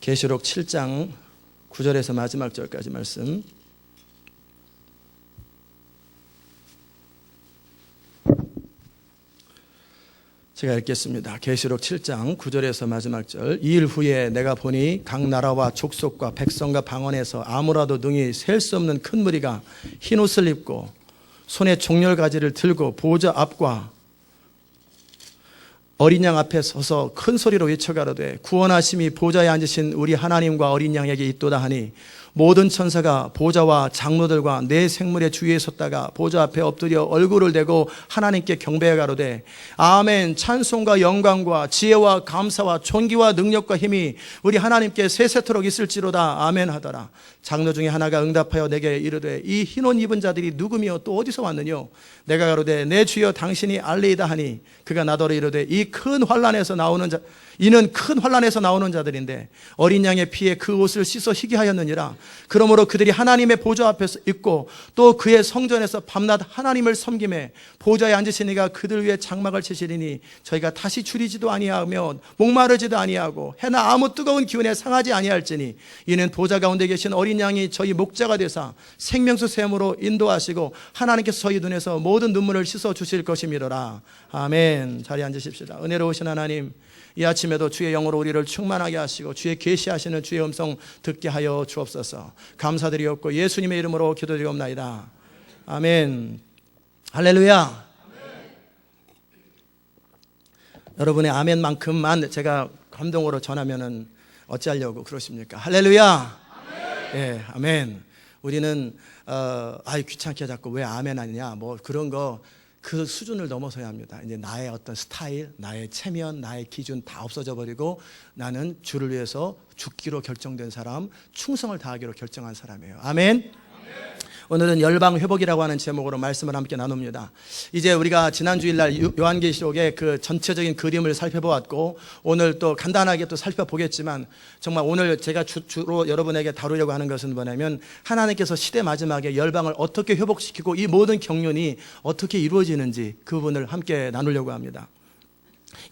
계시록 7장 9절에서 마지막 절까지 말씀. 제가 읽겠습니다. 계시록 7장 9절에서 마지막 절. 2일 후에 내가 보니 각 나라와 족속과 백성과 방언에서 아무라도 능히 셀 수 없는 큰 무리가 흰옷을 입고 손에 종렬가지를 들고 보좌 앞과 어린 양 앞에 서서 큰 소리로 외쳐가로되 구원하심이 보좌에 앉으신 우리 하나님과 어린 양에게 있도다 하니 모든 천사가 보좌와 장로들과 네 생물의 주위에 섰다가 보좌 앞에 엎드려 얼굴을 대고 하나님께 경배해 가로되 아멘. 찬송과 영광과 지혜와 감사와 존귀와 능력과 힘이 우리 하나님께 세세토록 있을지로다. 아멘 하더라. 장로 중에 하나가 응답하여 내게 이르되 이 흰옷 입은 자들이 누구며 또 어디서 왔느뇨? 내가 가로되 내 주여 당신이 알리이다 하니 그가 나더러 이르되 이 큰 환란에서 나오는 자 이는 큰 환란에서 나오는 자들인데 어린 양의 피에 그 옷을 씻어 희게 하였느니라. 그러므로 그들이 하나님의 보좌 앞에서 있고 또 그의 성전에서 밤낮 하나님을 섬김에 보좌에 앉으신 이가 그들 위에 장막을 치시리니 저희가 다시 줄이지도 아니하며 목마르지도 아니하고 해나 아무 뜨거운 기운에 상하지 아니할지니 이는 보좌 가운데 계신 어린 양이 저희 목자가 되사 생명수 샘으로 인도하시고 하나님께서 저희 눈에서 모든 눈물을 씻어 주실 것이미로라. 아멘. 자리에 앉으십시다. 은혜로우신 하나님, 이 아침에도 주의 영으로 우리를 충만하게 하시고 주의 계시하시는 주의 음성 듣게 하여 주옵소서. 감사드리옵고 예수님의 이름으로 기도드리옵나이다. 아멘. 할렐루야. 아멘. 여러분의 아멘만큼만 제가 감동으로 전하면은 어찌하려고 그러십니까? 할렐루야. 아멘. 예, 아멘. 우리는 귀찮게 자꾸 왜 아멘 하느냐 뭐 그런 거 그 수준을 넘어서야 합니다. 이제 나의 어떤 스타일, 나의 체면, 나의 기준 다 없어져 버리고 나는 주를 위해서 죽기로 결정된 사람, 충성을 다하기로 결정한 사람이에요. 아멘. 오늘은 열방 회복이라고 하는 제목으로 말씀을 함께 나눕니다. 이제 우리가 지난 주일날 요한계시록의 그 전체적인 그림을 살펴보았고 오늘 또 간단하게 또 살펴보겠지만 정말 오늘 제가 주로 여러분에게 다루려고 하는 것은 뭐냐면 하나님께서 시대 마지막에 열방을 어떻게 회복시키고 이 모든 경륜이 어떻게 이루어지는지 그 부분을 함께 나누려고 합니다.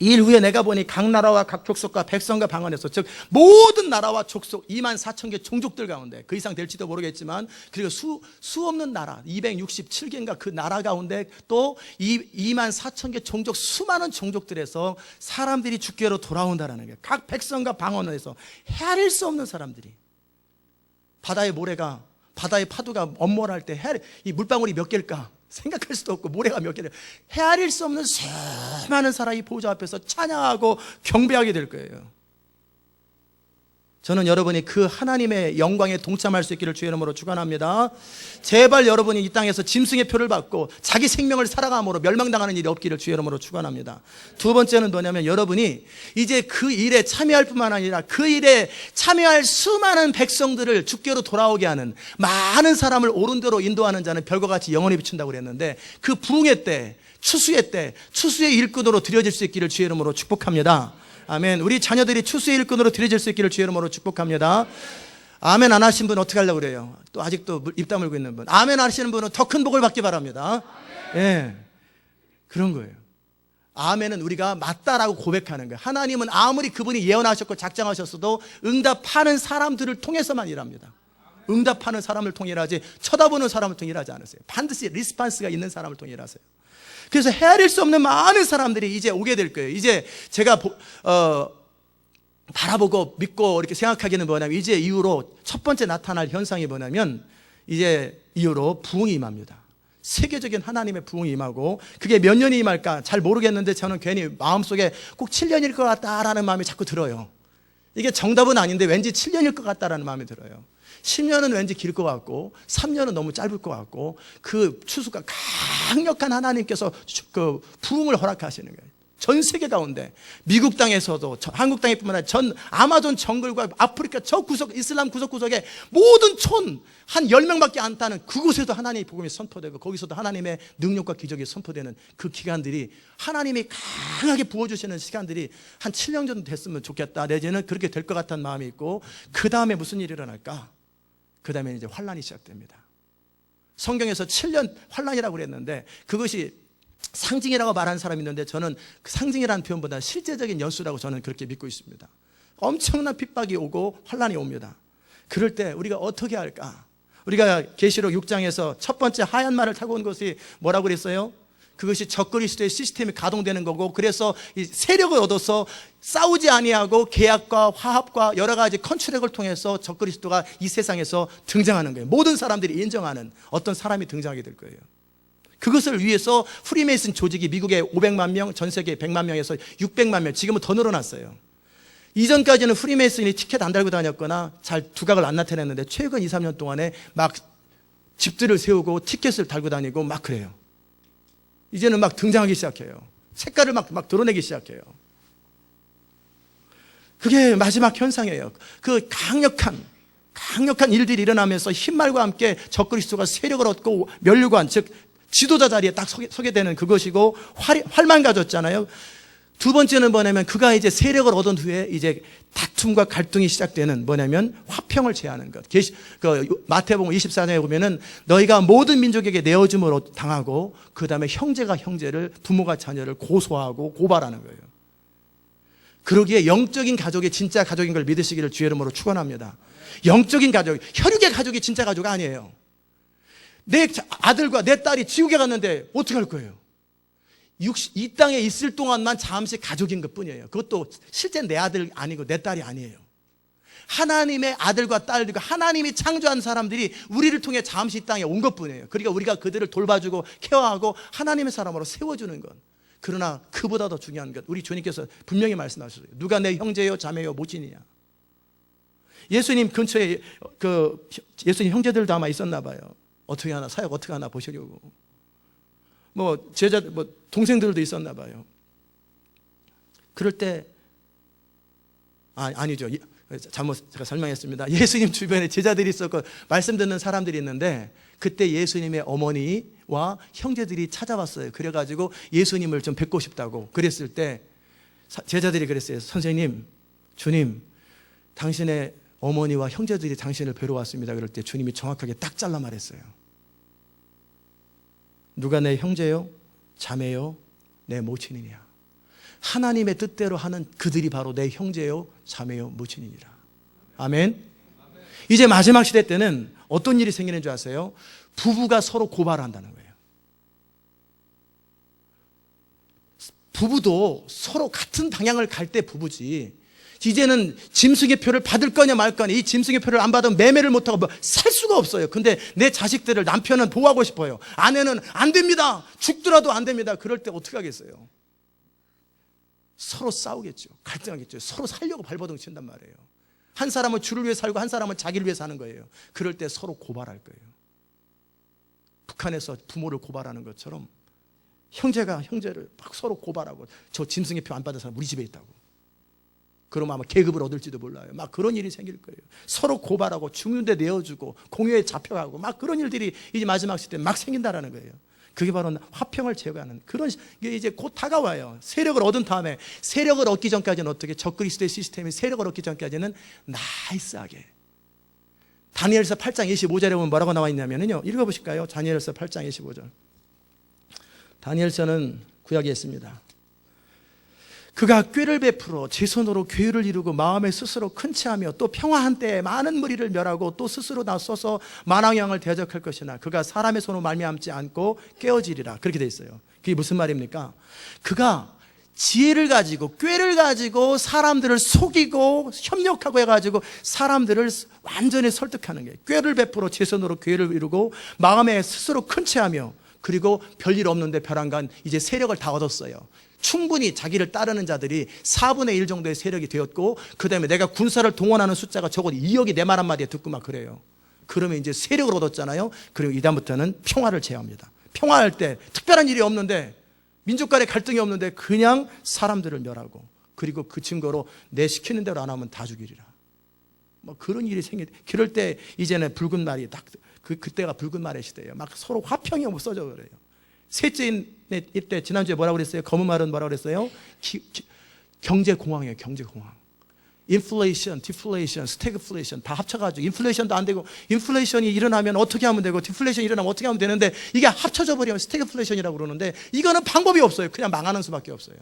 이 일 후에 내가 보니 각 나라와 각 족속과 백성과 방언에서 즉 모든 나라와 족속 24,000개 종족들 가운데 그 이상 될지도 모르겠지만 그리고 수 없는 나라 267개인가 그 나라 가운데 또 24,000개 종족 수많은 종족들에서 사람들이 주께로 돌아온다라는 거예요. 각 백성과 방언에서 헤아릴 수 없는 사람들이 바다의 모래가 바다의 파도가 엄몰할 때 이 물방울이 몇 개일까? 생각할 수도 없고 모래가 몇 개를 헤아릴 수 없는 수많은 사람이 보좌 앞에서 찬양하고 경배하게 될 거예요. 저는 여러분이 그 하나님의 영광에 동참할 수 있기를 주의 이름으로 축원합니다. 제발 여러분이 이 땅에서 짐승의 표를 받고 자기 생명을 살아감으로 멸망당하는 일이 없기를 주의 이름으로 축원합니다. 두 번째는 뭐냐면 여러분이 이제 그 일에 참여할 뿐만 아니라 그 일에 참여할 수많은 백성들을 주께로 돌아오게 하는 많은 사람을 옳은 대로 인도하는 자는 별과 같이 영원히 비춘다고 그랬는데 그 부흥의 때, 추수의 때, 추수의 일꾼으로 드려질 수 있기를 주의 이름으로 축복합니다. 아멘. 우리 자녀들이 추수의 일꾼으로 드려질 수 있기를 주의 이름으로 축복합니다. 아멘 안 하신 분 어떻게 하려고 그래요? 또 아직도 입 다물고 있는 분. 아멘 하시는 분은 더 큰 복을 받기 바랍니다. 예, 그런 거예요. 아멘은 우리가 맞다라고 고백하는 거예요. 하나님은 아무리 그분이 예언하셨고 작정하셨어도 응답하는 사람들을 통해서만 일합니다. 응답하는 사람을 통해 일하지 쳐다보는 사람을 통해 일하지 않으세요. 반드시 리스판스가 있는 사람을 통해 일하세요. 그래서 헤아릴 수 없는 많은 사람들이 이제 오게 될 거예요. 이제 제가 바라보고 믿고 이렇게 생각하기는 뭐냐면 이제 이후로 첫 번째 나타날 현상이 뭐냐면 이제 이후로 부흥이 임합니다. 세계적인 하나님의 부흥이 임하고 그게 몇 년이 임할까 잘 모르겠는데 저는 괜히 마음속에 꼭 7년일 것 같다라는 마음이 자꾸 들어요. 이게 정답은 아닌데 왠지 7년일 것 같다라는 마음이 들어요. 10년은 왠지 길 것 같고 3년은 너무 짧을 것 같고 그 추수가 강력한 하나님께서 그 부흥을 허락하시는 거예요. 전 세계 가운데 미국 땅에서도 한국 땅뿐만 아니라 전 아마존 정글과 아프리카 저 구석 이슬람 구석구석에 모든 촌 한 10명밖에 안 따는 그곳에도 하나님의 복음이 선포되고 거기서도 하나님의 능력과 기적이 선포되는 그 기간들이 하나님이 강하게 부어주시는 시간들이 한 7년 정도 됐으면 좋겠다 내지는 그렇게 될 것 같다는 마음이 있고 그 다음에 무슨 일이 일어날까? 그 다음에 이제 환란이 시작됩니다. 성경에서 7년 환란이라고 그랬는데 그것이 상징이라고 말하는 사람이 있는데 저는 그 상징이라는 표현보다 실제적인 연수라고 저는 그렇게 믿고 있습니다. 엄청난 핍박이 오고 환란이 옵니다. 그럴 때 우리가 어떻게 할까? 우리가 계시록 6장에서 첫 번째 하얀 말을 타고 온 것이 뭐라고 그랬어요? 그것이 적그리스도의 시스템이 가동되는 거고, 그래서 이 세력을 얻어서 싸우지 아니하고 계약과 화합과 여러 가지 컨트랙을 통해서 적그리스도가 이 세상에서 등장하는 거예요. 모든 사람들이 인정하는 어떤 사람이 등장하게 될 거예요. 그것을 위해서 프리메이슨 조직이 미국에 500만 명, 전 세계 100만 명에서 600만 명, 지금은 더 늘어났어요. 이전까지는 프리메이슨이 티켓 안 달고 다녔거나 잘 두각을 안 나타냈는데, 최근 2, 3년 동안에 막 집들을 세우고 티켓을 달고 다니고 막 그래요. 이제는 막 등장하기 시작해요. 색깔을 막 드러내기 시작해요. 그게 마지막 현상이에요. 그 강력한 일들이 일어나면서 흰말과 함께 적그리스도가 세력을 얻고 면류관, 즉 지도자 자리에 딱 서게 되는 그것이고, 활만 가졌잖아요. 두 번째는 뭐냐면, 그가 이제 세력을 얻은 후에 이제 다툼과 갈등이 시작되는 뭐냐면 화평을 제하는 것. 마태복음 24장에 보면은 너희가 모든 민족에게 내어줌으로 당하고, 그 다음에 형제가 형제를, 부모가 자녀를 고소하고 고발하는 거예요. 그러기에 영적인 가족이 진짜 가족인 걸 믿으시기를 주의 이름으로 축원합니다. 영적인 가족, 혈육의 가족이 진짜 가족 아니에요. 내 아들과 내 딸이 지옥에 갔는데 어떻게 할 거예요? 이 땅에 있을 동안만 잠시 가족인 것 뿐이에요. 그것도 실제 내 아들 아니고 내 딸이 아니에요. 하나님의 아들과 딸들과 하나님이 창조한 사람들이 우리를 통해 잠시 이 땅에 온 것 뿐이에요. 그러니까 우리가 그들을 돌봐주고 케어하고 하나님의 사람으로 세워주는 것. 그러나 그보다 더 중요한 것, 우리 주님께서 분명히 말씀하셨어요. 누가 내 형제요 자매요 모친이냐. 예수님 근처에 예수님 형제들도 아마 있었나 봐요. 어떻게 하나, 사역 어떻게 하나 보시려고. 동생들도 있었나 봐요. 그럴 때, 아니죠. 잘못 제가 설명했습니다. 예수님 주변에 제자들이 있었고, 말씀 듣는 사람들이 있는데, 그때 예수님의 어머니와 형제들이 찾아왔어요. 그래가지고 예수님을 좀 뵙고 싶다고 그랬을 때, 제자들이 그랬어요. 선생님, 주님, 당신의 어머니와 형제들이 당신을 뵈러 왔습니다. 그럴 때 주님이 정확하게 딱 잘라 말했어요. 누가 내 형제요? 자매요? 내 모친이냐. 하나님의 뜻대로 하는 그들이 바로 내 형제요? 자매요? 모친이니라. 아멘. 이제 마지막 시대 때는 어떤 일이 생기는 줄 아세요? 부부가 서로 고발한다는 거예요. 부부도 서로 같은 방향을 갈 때 부부지, 이제는 짐승의 표를 받을 거냐 말 거냐, 이 짐승의 표를 안 받으면 매매를 못하고 살 수가 없어요. 근데 내 자식들을 남편은 보호하고 싶어요. 아내는 안 됩니다. 죽더라도 안 됩니다. 그럴 때 어떻게 하겠어요? 서로 싸우겠죠. 갈등하겠죠. 서로 살려고 발버둥 친단 말이에요. 한 사람은 주를 위해 살고 한 사람은 자기를 위해 사는 거예요. 그럴 때 서로 고발할 거예요. 북한에서 부모를 고발하는 것처럼 형제가 형제를 막 서로 고발하고, 저 짐승의 표 안 받은 사람 우리 집에 있다고. 그러면 아마 계급을 얻을지도 몰라요. 막 그런 일이 생길 거예요. 서로 고발하고 죽는데 내어주고 공회에 잡혀가고 막 그런 일들이 이제 마지막 시대에 막 생긴다라는 거예요. 그게 바로 화평을 제거하는 그런 게 이제 곧 다가와요. 세력을 얻은 다음에, 세력을 얻기 전까지는 어떻게, 적그리스도의 시스템이 세력을 얻기 전까지는 나이스하게. 다니엘서 8장 25절에 보면 뭐라고 나와 있냐면요, 읽어보실까요? 다니엘서 8장 25절. 다니엘서는 구약에 있습니다. 그가 꾀를 베풀어 제 손으로 괴를 이루고 마음에 스스로 큰 체하며 또 평화한 때에 많은 무리를 멸하고 또 스스로 나서서 만왕왕을 대적할 것이나 그가 사람의 손으로 말미암지 않고 깨어지리라. 그렇게 돼 있어요. 그게 무슨 말입니까? 그가 지혜를 가지고 꾀를 가지고 사람들을 속이고 협력하고 해가지고 사람들을 완전히 설득하는 거예요. 꾀를 베풀어 제 손으로 괴를 이루고 마음에 스스로 큰 체하며, 그리고 별일 없는데 벼랑간 이제 세력을 다 얻었어요. 충분히 자기를 따르는 자들이 4분의 1 정도의 세력이 되었고, 그 다음에 내가 군사를 동원하는 숫자가 적어도 2억이 내 말 한마디에 듣고 막 그래요. 그러면 이제 세력을 얻었잖아요. 그리고 이다음부터는 평화를 제어합니다. 평화할 때 특별한 일이 없는데, 민족 간의 갈등이 없는데 그냥 사람들을 멸하고, 그리고 그 증거로 내 시키는 대로 안 하면 다 죽이리라. 뭐 그런 일이 그럴 때 이제는 붉은 말이 딱, 그때가 붉은 말의 시대예요. 막 서로 화평이 없어져 그래요. 셋째 이때 지난주에 뭐라고 그랬어요? 검은 말은 뭐라고 그랬어요? 경제공황이에요. 경제공황. 인플레이션, 디플레이션, 스태그플레이션 다 합쳐가지고, 인플레이션도 안 되고, 인플레이션이 일어나면 어떻게 하면 되고, 디플레이션이 일어나면 어떻게 하면 되는데, 이게 합쳐져 버리면 스태그플레이션이라고 그러는데, 이거는 방법이 없어요. 그냥 망하는 수밖에 없어요.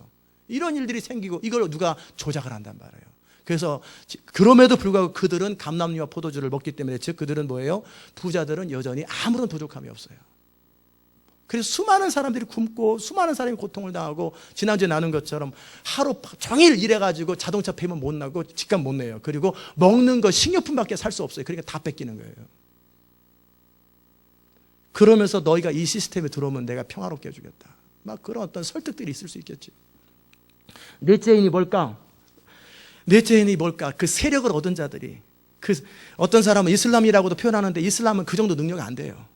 이런 일들이 생기고 이걸 누가 조작을 한단 말이에요. 그래서 그럼에도 불구하고 그들은 감람류와 포도주를 먹기 때문에, 즉 그들은 뭐예요? 부자들은 여전히 아무런 부족함이 없어요. 그래서 수많은 사람들이 굶고 수많은 사람이 고통을 당하고, 지난주에 나눈 것처럼 하루 종일 일해가지고 자동차 페이면 못 나고 집값 못 내요. 그리고 먹는 거 식료품밖에 살 수 없어요. 그러니까 다 뺏기는 거예요. 그러면서 너희가 이 시스템에 들어오면 내가 평화롭게 해주겠다, 막 그런 어떤 설득들이 있을 수 있겠지. 넷째 인이 뭘까? 넷째 인이 뭘까? 그 세력을 얻은 자들이, 그 어떤 사람은 이슬람이라고도 표현하는데 이슬람은 그 정도 능력이 안 돼요.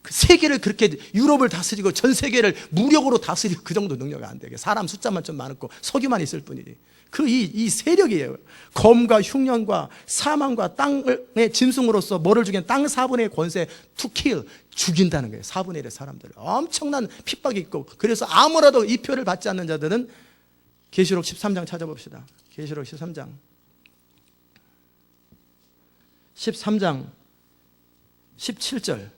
그 세계를 그렇게, 유럽을 다스리고 전 세계를 무력으로 다스리고 그 정도 능력이 안 돼요. 사람 숫자만 좀 많고 석유만 있을 뿐이지. 이 세력이에요. 검과 흉년과 사망과 땅의 짐승으로서 뭐를 죽이는, 땅 4분의 1 권세 to kill, 죽인다는 거예요. 4분의 1의 사람들을 엄청난 핍박이 있고, 그래서 아무라도 이 표를 받지 않는 자들은, 계시록 13장 찾아봅시다. 계시록 13장 17절,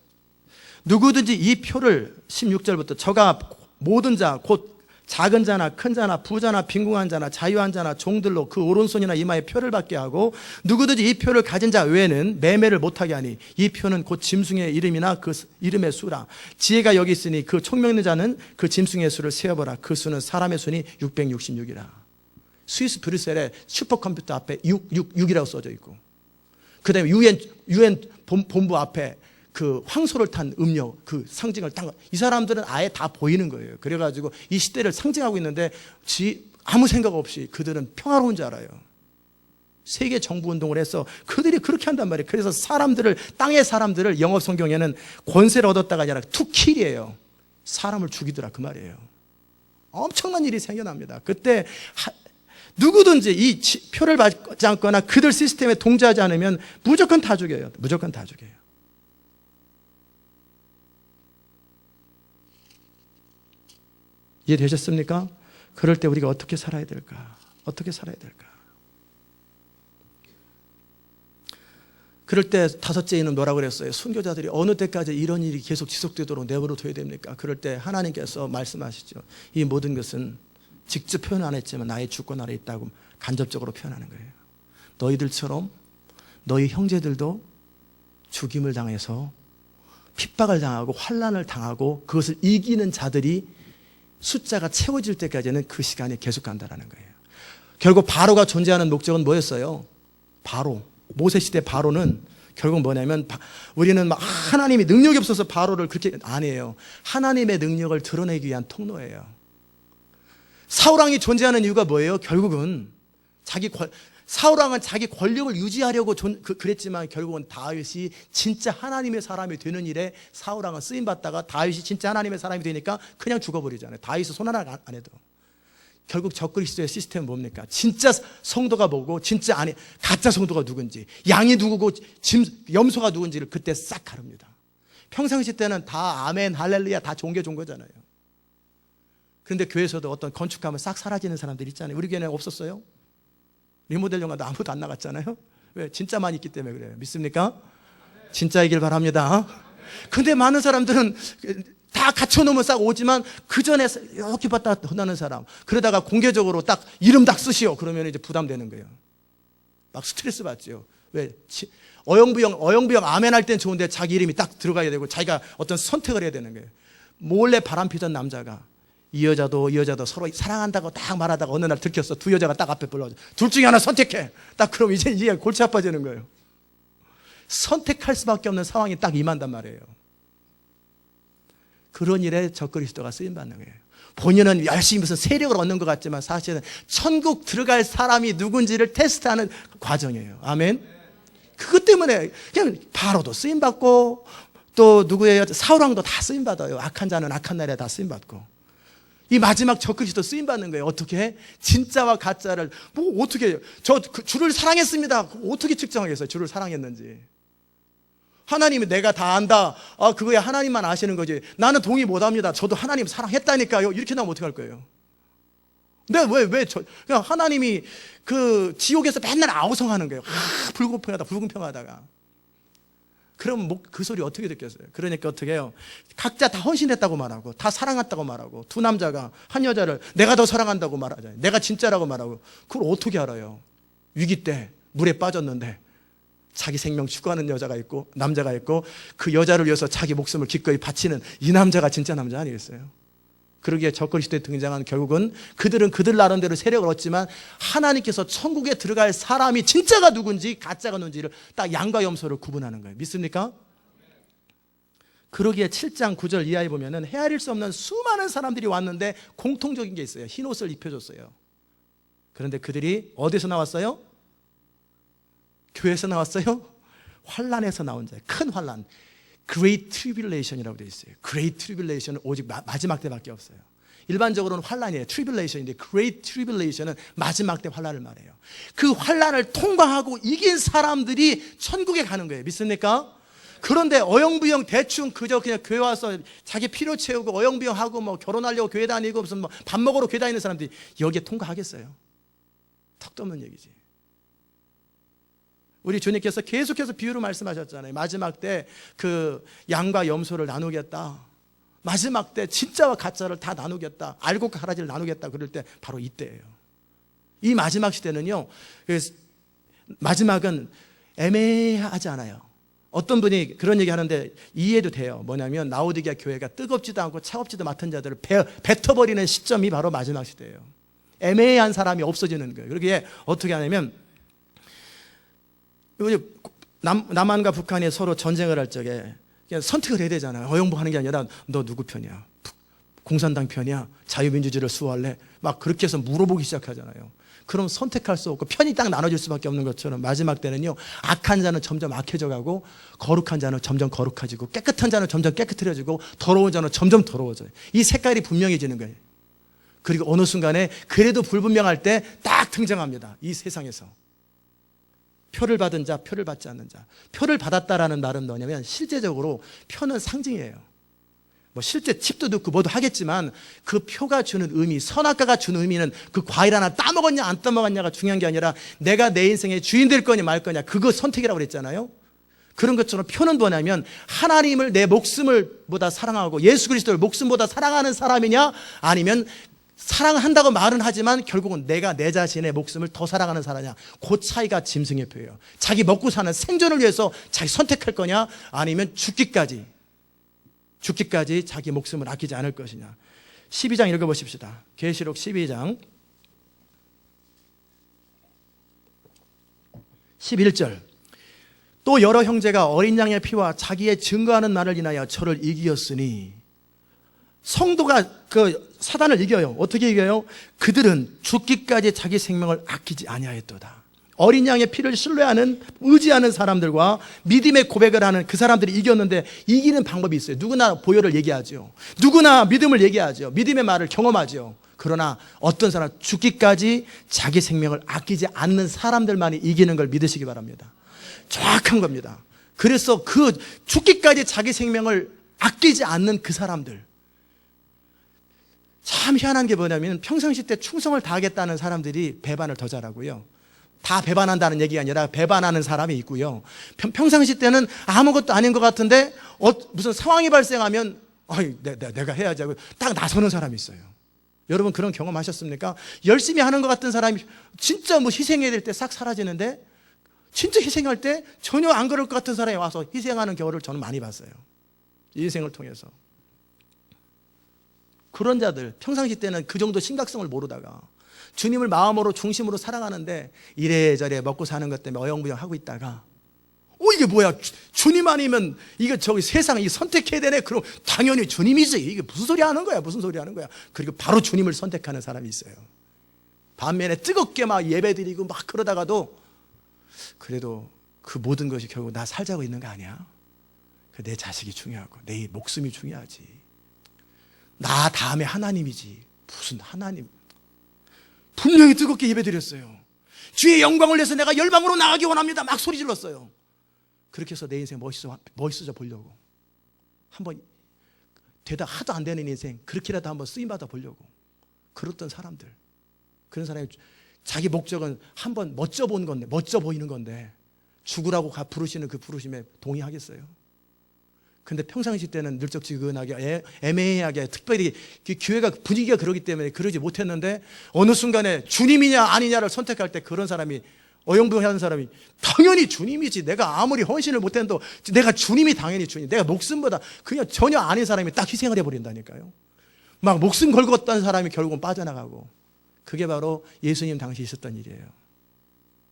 누구든지 이 표를, 16절부터, 저가 모든 자, 곧 작은 자나 큰 자나 부자나 빈궁한 자나 자유한 자나 종들로 그 오른손이나 이마에 표를 받게 하고, 누구든지 이 표를 가진 자 외에는 매매를 못하게 하니, 이 표는 곧 짐승의 이름이나 그 이름의 수라. 지혜가 여기 있으니 그 총명 있는 자는 그 짐승의 수를 세어보라. 그 수는 사람의 수니 666이라. 스위스 브뤼셀의 슈퍼컴퓨터 앞에 666이라고 써져 있고, 그 다음에 UN 본부 앞에 그 황소를 탄 음료, 그 상징을 딴 거. 이 사람들은 아예 다 보이는 거예요. 그래가지고 이 시대를 상징하고 있는데, 아무 생각 없이 그들은 평화로운 줄 알아요. 세계 정부 운동을 해서 그들이 그렇게 한단 말이에요. 그래서 땅의 사람들을, 영어 성경에는 권세를 얻었다가 아니라 투킬이에요. 사람을 죽이더라, 그 말이에요. 엄청난 일이 생겨납니다. 그때 누구든지 이 표를 받지 않거나 그들 시스템에 동조하지 않으면 무조건 다 죽여요. 무조건 다 죽여요. 이해되셨습니까? 그럴 때 우리가 어떻게 살아야 될까? 어떻게 살아야 될까? 그럴 때 다섯째는 뭐라고 그랬어요? 순교자들이 어느 때까지 이런 일이 계속 지속되도록 내버려둬야 됩니까? 그럴 때 하나님께서 말씀하시죠. 이 모든 것은 직접 표현 안 했지만 나의 주권 아래 있다고 간접적으로 표현하는 거예요. 너희들처럼 너희 형제들도 죽임을 당해서 핍박을 당하고 환난을 당하고 그것을 이기는 자들이 숫자가 채워질 때까지는 그 시간이 계속 간다는 거예요. 결국 바로가 존재하는 목적은 뭐였어요? 바로, 모세시대 바로는 결국 뭐냐면, 우리는 막 하나님이 능력이 없어서 바로를 그렇게 안 해요. 하나님의 능력을 드러내기 위한 통로예요. 사울왕이 존재하는 이유가 뭐예요? 결국은 사울왕은 자기 권력을 유지하려고 그랬지만, 결국은 다윗이 진짜 하나님의 사람이 되는 일에 사울왕은 쓰임받다가 다윗이 진짜 하나님의 사람이 되니까 그냥 죽어버리잖아요. 다윗은 손 하나 안 해도. 결국 적그리스도의 시스템은 뭡니까? 진짜 성도가 뭐고 진짜 가짜 성도가 누군지, 양이 누구고 염소가 누군지를 그때 싹 가릅니다. 평상시 때는 다 아멘 할렐루야 다 좋은 거잖아요. 그런데 교회에서도 어떤 건축하면 싹 사라지는 사람들 있잖아요. 우리 교회는 없었어요? 리모델 영화도 아무도 안 나갔잖아요. 왜? 진짜만 있기 때문에 그래요. 믿습니까? 진짜이길 바랍니다. 근데 많은 사람들은 다 갖춰놓으면 싹 오지만 그 전에 이렇게 봤다 혼나는 사람, 그러다가 공개적으로 딱 이름 딱 쓰시오 그러면 이제 부담되는 거예요. 막 스트레스 받죠. 왜? 어영부영 아멘 할 땐 좋은데 자기 이름이 딱 들어가야 되고 자기가 어떤 선택을 해야 되는 거예요. 몰래 바람 피던 남자가 이 여자도 서로 사랑한다고 딱 말하다가 어느 날 들켰어. 두 여자가 딱 앞에 불러줘. 둘 중에 하나 선택해. 딱 그럼 이제 골치 아파지는 거예요. 선택할 수밖에 없는 상황이 딱 임한단 말이에요. 그런 일에 적그리스도가 쓰임받는 거예요. 본인은 열심히 무슨 세력을 얻는 것 같지만 사실은 천국 들어갈 사람이 누군지를 테스트하는 과정이에요. 아멘. 그것 때문에 그냥 바로도 쓰임받고, 또 누구예요? 사울왕도 다 쓰임받아요. 악한 자는 악한 날에 다 쓰임받고. 이 마지막 적그리스도 쓰임받는 거예요. 어떻게? 진짜와 가짜를 어떻게 해요? 주를 사랑했습니다. 어떻게 측정하겠어요? 주를 사랑했는지. 하나님이 내가 다 안다. 그거야 하나님만 아시는 거지. 나는 동의 못합니다. 저도 하나님 사랑했다니까요. 이렇게 나오면 어떡할 거예요? 근데 그냥 하나님이 그 지옥에서 맨날 아우성하는 거예요. 불공평하다가. 그럼 그 소리 어떻게 듣겠어요? 그러니까 어떻게 해요? 각자 다 헌신했다고 말하고 다 사랑했다고 말하고 두 남자가 한 여자를 내가 더 사랑한다고 말하잖아요. 내가 진짜라고 말하고. 그걸 어떻게 알아요? 위기 때 물에 빠졌는데 자기 생명 추구하는 여자가 있고 남자가 있고 그 여자를 위해서 자기 목숨을 기꺼이 바치는 이 남자가 진짜 남자 아니겠어요? 그러기에 적그리 시대에 등장한 결국은 그들은 그들 나름대로 세력을 얻지만 하나님께서 천국에 들어갈 사람이 진짜가 누군지 가짜가 누군지를 딱 양과 염소를 구분하는 거예요. 믿습니까? 그러기에 7장 9절 이하에 보면은 헤아릴 수 없는 수많은 사람들이 왔는데 공통적인 게 있어요. 흰 옷을 입혀줬어요. 그런데 그들이 어디서 나왔어요? 교회에서 나왔어요? 환란에서 나온 자예요. 큰 환란. Great Tribulation이라고 되어 있어요. Great Tribulation은 오직 마지막 때밖에 없어요. 일반적으로는 환란이에요. Tribulation인데 Great Tribulation은 마지막 때 환란을 말해요. 그 환란을 통과하고 이긴 사람들이 천국에 가는 거예요. 믿습니까? 그런데 어영부영 대충 그저 그냥 교회 와서 자기 필요 채우고 어영부영 하고 뭐 결혼하려고 교회 다니고 무슨 뭐 밥 먹으러 교회 다니는 사람들이 여기에 통과하겠어요? 턱도 없는 얘기지. 우리 주님께서 계속해서 비유로 말씀하셨잖아요. 마지막 때 그 양과 염소를 나누겠다. 마지막 때 진짜와 가짜를 다 나누겠다. 알곡과 가라지를 나누겠다. 그럴 때 바로 이때예요. 이 마지막 시대는요. 마지막은 애매하지 않아요. 어떤 분이 그런 얘기 하는데 이해도 돼요. 뭐냐면 라오디게아 교회가 뜨겁지도 않고 차갑지도 맡은 자들을 뱉어버리는 시점이 바로 마지막 시대예요. 애매한 사람이 없어지는 거예요. 그러기에 어떻게 하냐면 남한과 북한이 서로 전쟁을 할 적에 그냥 선택을 해야 되잖아요. 어영부하는 게 아니라 너 누구 편이야? 공산당 편이야? 자유민주주의를 수호할래? 막 그렇게 해서 물어보기 시작하잖아요. 그럼 선택할 수 없고 편이 딱 나눠질 수밖에 없는 것처럼 마지막 때는요. 악한 자는 점점 악해져 가고 거룩한 자는 점점 거룩해지고 깨끗한 자는 점점 깨끗해지고 더러운 자는 점점 더러워져요. 이 색깔이 분명해지는 거예요. 그리고 어느 순간에 그래도 불분명할 때 딱 등장합니다. 이 세상에서. 표를 받은 자, 표를 받지 않는 자. 표를 받았다라는 말은 뭐냐면 실제적으로 표는 상징이에요. 뭐 실제 칩도 넣고 뭐도 하겠지만 그 표가 주는 의미, 선악과가 주는 의미는 그 과일 하나 따먹었냐 안 따먹었냐가 중요한 게 아니라 내가 내 인생의 주인 될 거냐 말 거냐 그거 선택이라고 그랬잖아요. 그런 것처럼 표는 뭐냐면 하나님을 내 목숨을 보다 사랑하고 예수 그리스도를 목숨보다 사랑하는 사람이냐 아니면 사랑한다고 말은 하지만 결국은 내가 내 자신의 목숨을 더 사랑하는 사람이냐 그 차이가 짐승의 표예요. 자기 먹고 사는 생존을 위해서 자기 선택할 거냐 아니면 죽기까지 자기 목숨을 아끼지 않을 것이냐. 12장 읽어보십시다. 계시록 12장 11절 또 여러 형제가 어린 양의 피와 자기의 증거하는 날을 인하여 저를 이기었으니 성도가 그 사단을 이겨요. 어떻게 이겨요? 그들은 죽기까지 자기 생명을 아끼지 아니하였도다. 어린 양의 피를 신뢰하는 의지하는 사람들과 믿음의 고백을 하는 그 사람들이 이겼는데 이기는 방법이 있어요. 누구나 보혈을 얘기하죠. 누구나 믿음을 얘기하죠. 믿음의 말을 경험하죠. 그러나 어떤 사람 죽기까지 자기 생명을 아끼지 않는 사람들만이 이기는 걸 믿으시기 바랍니다. 정확한 겁니다. 그래서 그 죽기까지 자기 생명을 아끼지 않는 그 사람들 참 희한한 게 뭐냐면 평상시 때 충성을 다하겠다는 사람들이 배반을 더 잘하고요. 다 배반한다는 얘기가 아니라 배반하는 사람이 있고요. 평상시 때는 아무것도 아닌 것 같은데 무슨 상황이 발생하면 내가 해야지 하고 딱 나서는 사람이 있어요. 여러분 그런 경험하셨습니까? 열심히 하는 것 같은 사람이 진짜 뭐 희생해야 될 때 싹 사라지는데 진짜 희생할 때 전혀 안 그럴 것 같은 사람이 와서 희생하는 경우를 저는 많이 봤어요. 인생을 통해서. 그런 자들 평상시 때는 그 정도 심각성을 모르다가 주님을 마음으로 중심으로 사랑하는데 이래저래 먹고 사는 것 때문에 어영부영 하고 있다가 이게 뭐야 주님 아니면 이거 저기 세상 이 선택해야 되네. 그럼 당연히 주님이지. 이게 무슨 소리 하는 거야 그리고 바로 주님을 선택하는 사람이 있어요. 반면에 뜨겁게 막 예배드리고 막 그러다가도 그래도 그 모든 것이 결국 나 살자고 있는 거 아니야? 내 자식이 중요하고 내 목숨이 중요하지. 나 다음에 하나님이지. 무슨 하나님. 분명히 뜨겁게 예배드렸어요. 주의 영광을 위해서 내가 열방으로 나가기 원합니다. 막 소리 질렀어요. 그렇게 해서 내 인생 멋있어져 보려고. 한번 되다 하도 안 되는 인생 그렇게라도 한번 쓰임받아 보려고. 그랬던 사람들. 그런 사람이 자기 목적은 한번 멋져 보이는 건데 죽으라고 부르시는 그 부르심에 동의하겠어요? 근데 평상시 때는 늘적지근하게 애매하게, 특별히 교회가 분위기가 그러기 때문에 그러지 못했는데 어느 순간에 주님이냐 아니냐를 선택할 때 그런 사람이, 어영부영하는 사람이 당연히 주님이지, 내가 아무리 헌신을 못해도 내가 주님이 당연히 주님, 내가 목숨보다 그냥 전혀 아닌 사람이 딱 희생을 해버린다니까요. 막 목숨 걸고 었던 사람이 결국은 빠져나가고, 그게 바로 예수님 당시 있었던 일이에요.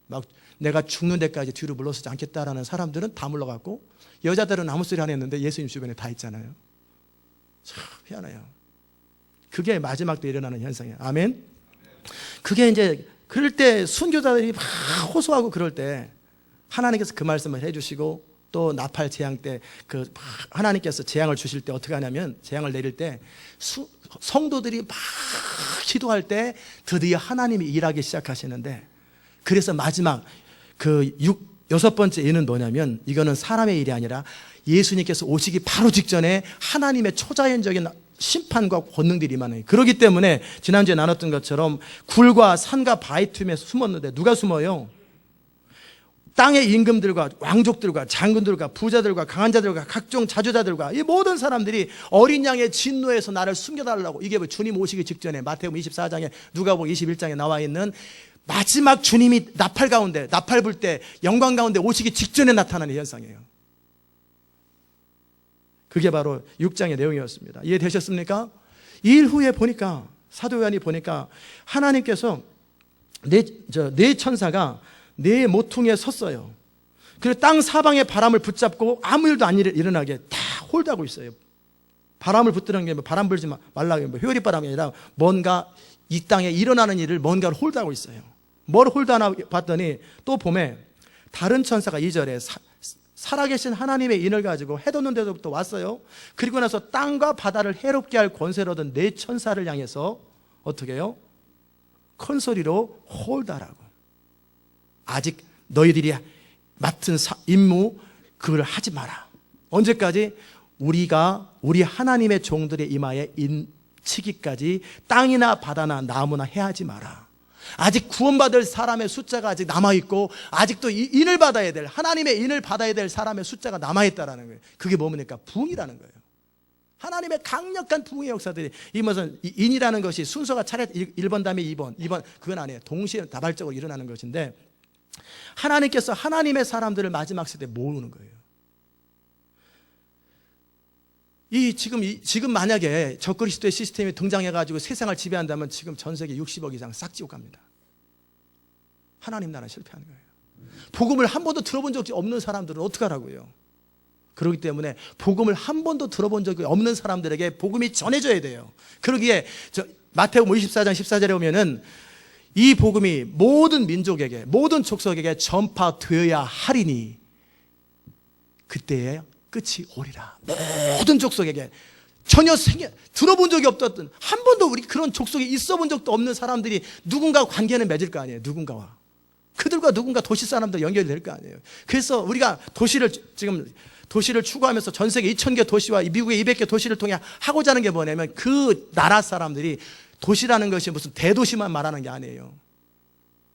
막 내가 죽는 데까지 뒤로 물러서지 않겠다라는 사람들은 다 물러갔고, 여자들은 아무 소리 안 했는데 예수님 주변에 다 있잖아요. 참 희한해요. 그게 마지막 때 일어나는 현상이에요. 아멘. 그게 이제 그럴 때 순교자들이 막 호소하고 그럴 때 하나님께서 그 말씀을 해주시고, 또 나팔 재앙 때 그 하나님께서 재앙을 주실 때 어떻게 하냐면, 재앙을 내릴 때 성도들이 막 기도할 때 드디어 하나님이 일하기 시작하시는데, 그래서 마지막 여섯 번째 일은 뭐냐면, 이거는 사람의 일이 아니라 예수님께서 오시기 바로 직전에 하나님의 초자연적인 심판과 권능들이 임하는 거예요. 그렇기 때문에 지난주에 나눴던 것처럼 굴과 산과 바위 틈에 숨었는데 누가 숨어요? 땅의 임금들과 왕족들과 장군들과 부자들과 강한 자들과 각종 자주자들과 이 모든 사람들이 어린 양의 진노에서 나를 숨겨달라고, 이게 주님 오시기 직전에 마태복음 24장에 누가복음 21장에 나와 있는 마지막 주님이 나팔 가운데, 나팔 불 때 영광 가운데 오시기 직전에 나타나는 현상이에요. 그게 바로 6장의 내용이었습니다. 이해되셨습니까? 이 일 후에 보니까, 사도 요한이 보니까 하나님께서 네 천사가 네 모퉁이에 섰어요. 그리고 땅 사방의 바람을 붙잡고 아무 일도 안 일어나게 다 홀드하고 있어요. 바람을 붙드는 게 바람 불지 말라고, 효리바람이 아니라 뭔가 이 땅에 일어나는 일을 뭔가를 홀드하고 있어요. 뭘 홀드하나 봤더니 또 봄에 다른 천사가 2절에 살아계신 하나님의 인을 가지고 해돋는 데서부터 왔어요. 그리고 나서 땅과 바다를 해롭게 할 권세를 얻은 네 천사를 향해서 어떻게 해요? 큰 소리로 홀드하라고. 아직 너희들이 맡은 임무 그걸 하지 마라. 언제까지? 우리 하나님의 종들의 이마에 인치기까지 땅이나 바다나 나무나 해하지 마라. 아직 구원받을 사람의 숫자가 아직 남아있고, 아직도 인을 받아야 될, 하나님의 인을 받아야 될 사람의 숫자가 남아있다는 거예요. 그게 뭡니까? 부흥이라는 거예요. 하나님의 강력한 부흥의 역사들이, 이 무슨 인이라는 것이 순서가 차례 1번 다음에 2번 그건 아니에요. 동시에 다발적으로 일어나는 것인데, 하나님께서 하나님의 사람들을 마지막 시대에 모으는 거예요. 지금 만약에 적그리스도의 시스템이 등장해가지고 세상을 지배한다면 지금 전 세계 60억 이상 싹 지옥 갑니다. 하나님 나라 실패하는 거예요. 복음을 한 번도 들어본 적이 없는 사람들은 어떡하라고요? 그렇기 때문에 복음을 한 번도 들어본 적이 없는 사람들에게 복음이 전해져야 돼요. 그러기에 마태복음 24장 14절에 보면은 이 복음이 모든 민족에게, 모든 족속에게 전파되어야 하리니 그때에 끝이 오리라. 모든 족속에게, 전혀 들어본 적이 없던, 한 번도 우리 그런 족속에 있어 본 적도 없는 사람들이 누군가 관계는 맺을 거 아니에요. 누군가와. 그들과 누군가 도시 사람들 연결이 될 거 아니에요. 그래서 우리가 도시를 추구하면서 전 세계 2000개 도시와 미국의 200개 도시를 통해 하고자 하는 게 뭐냐면, 그 나라 사람들이 도시라는 것이 무슨 대도시만 말하는 게 아니에요.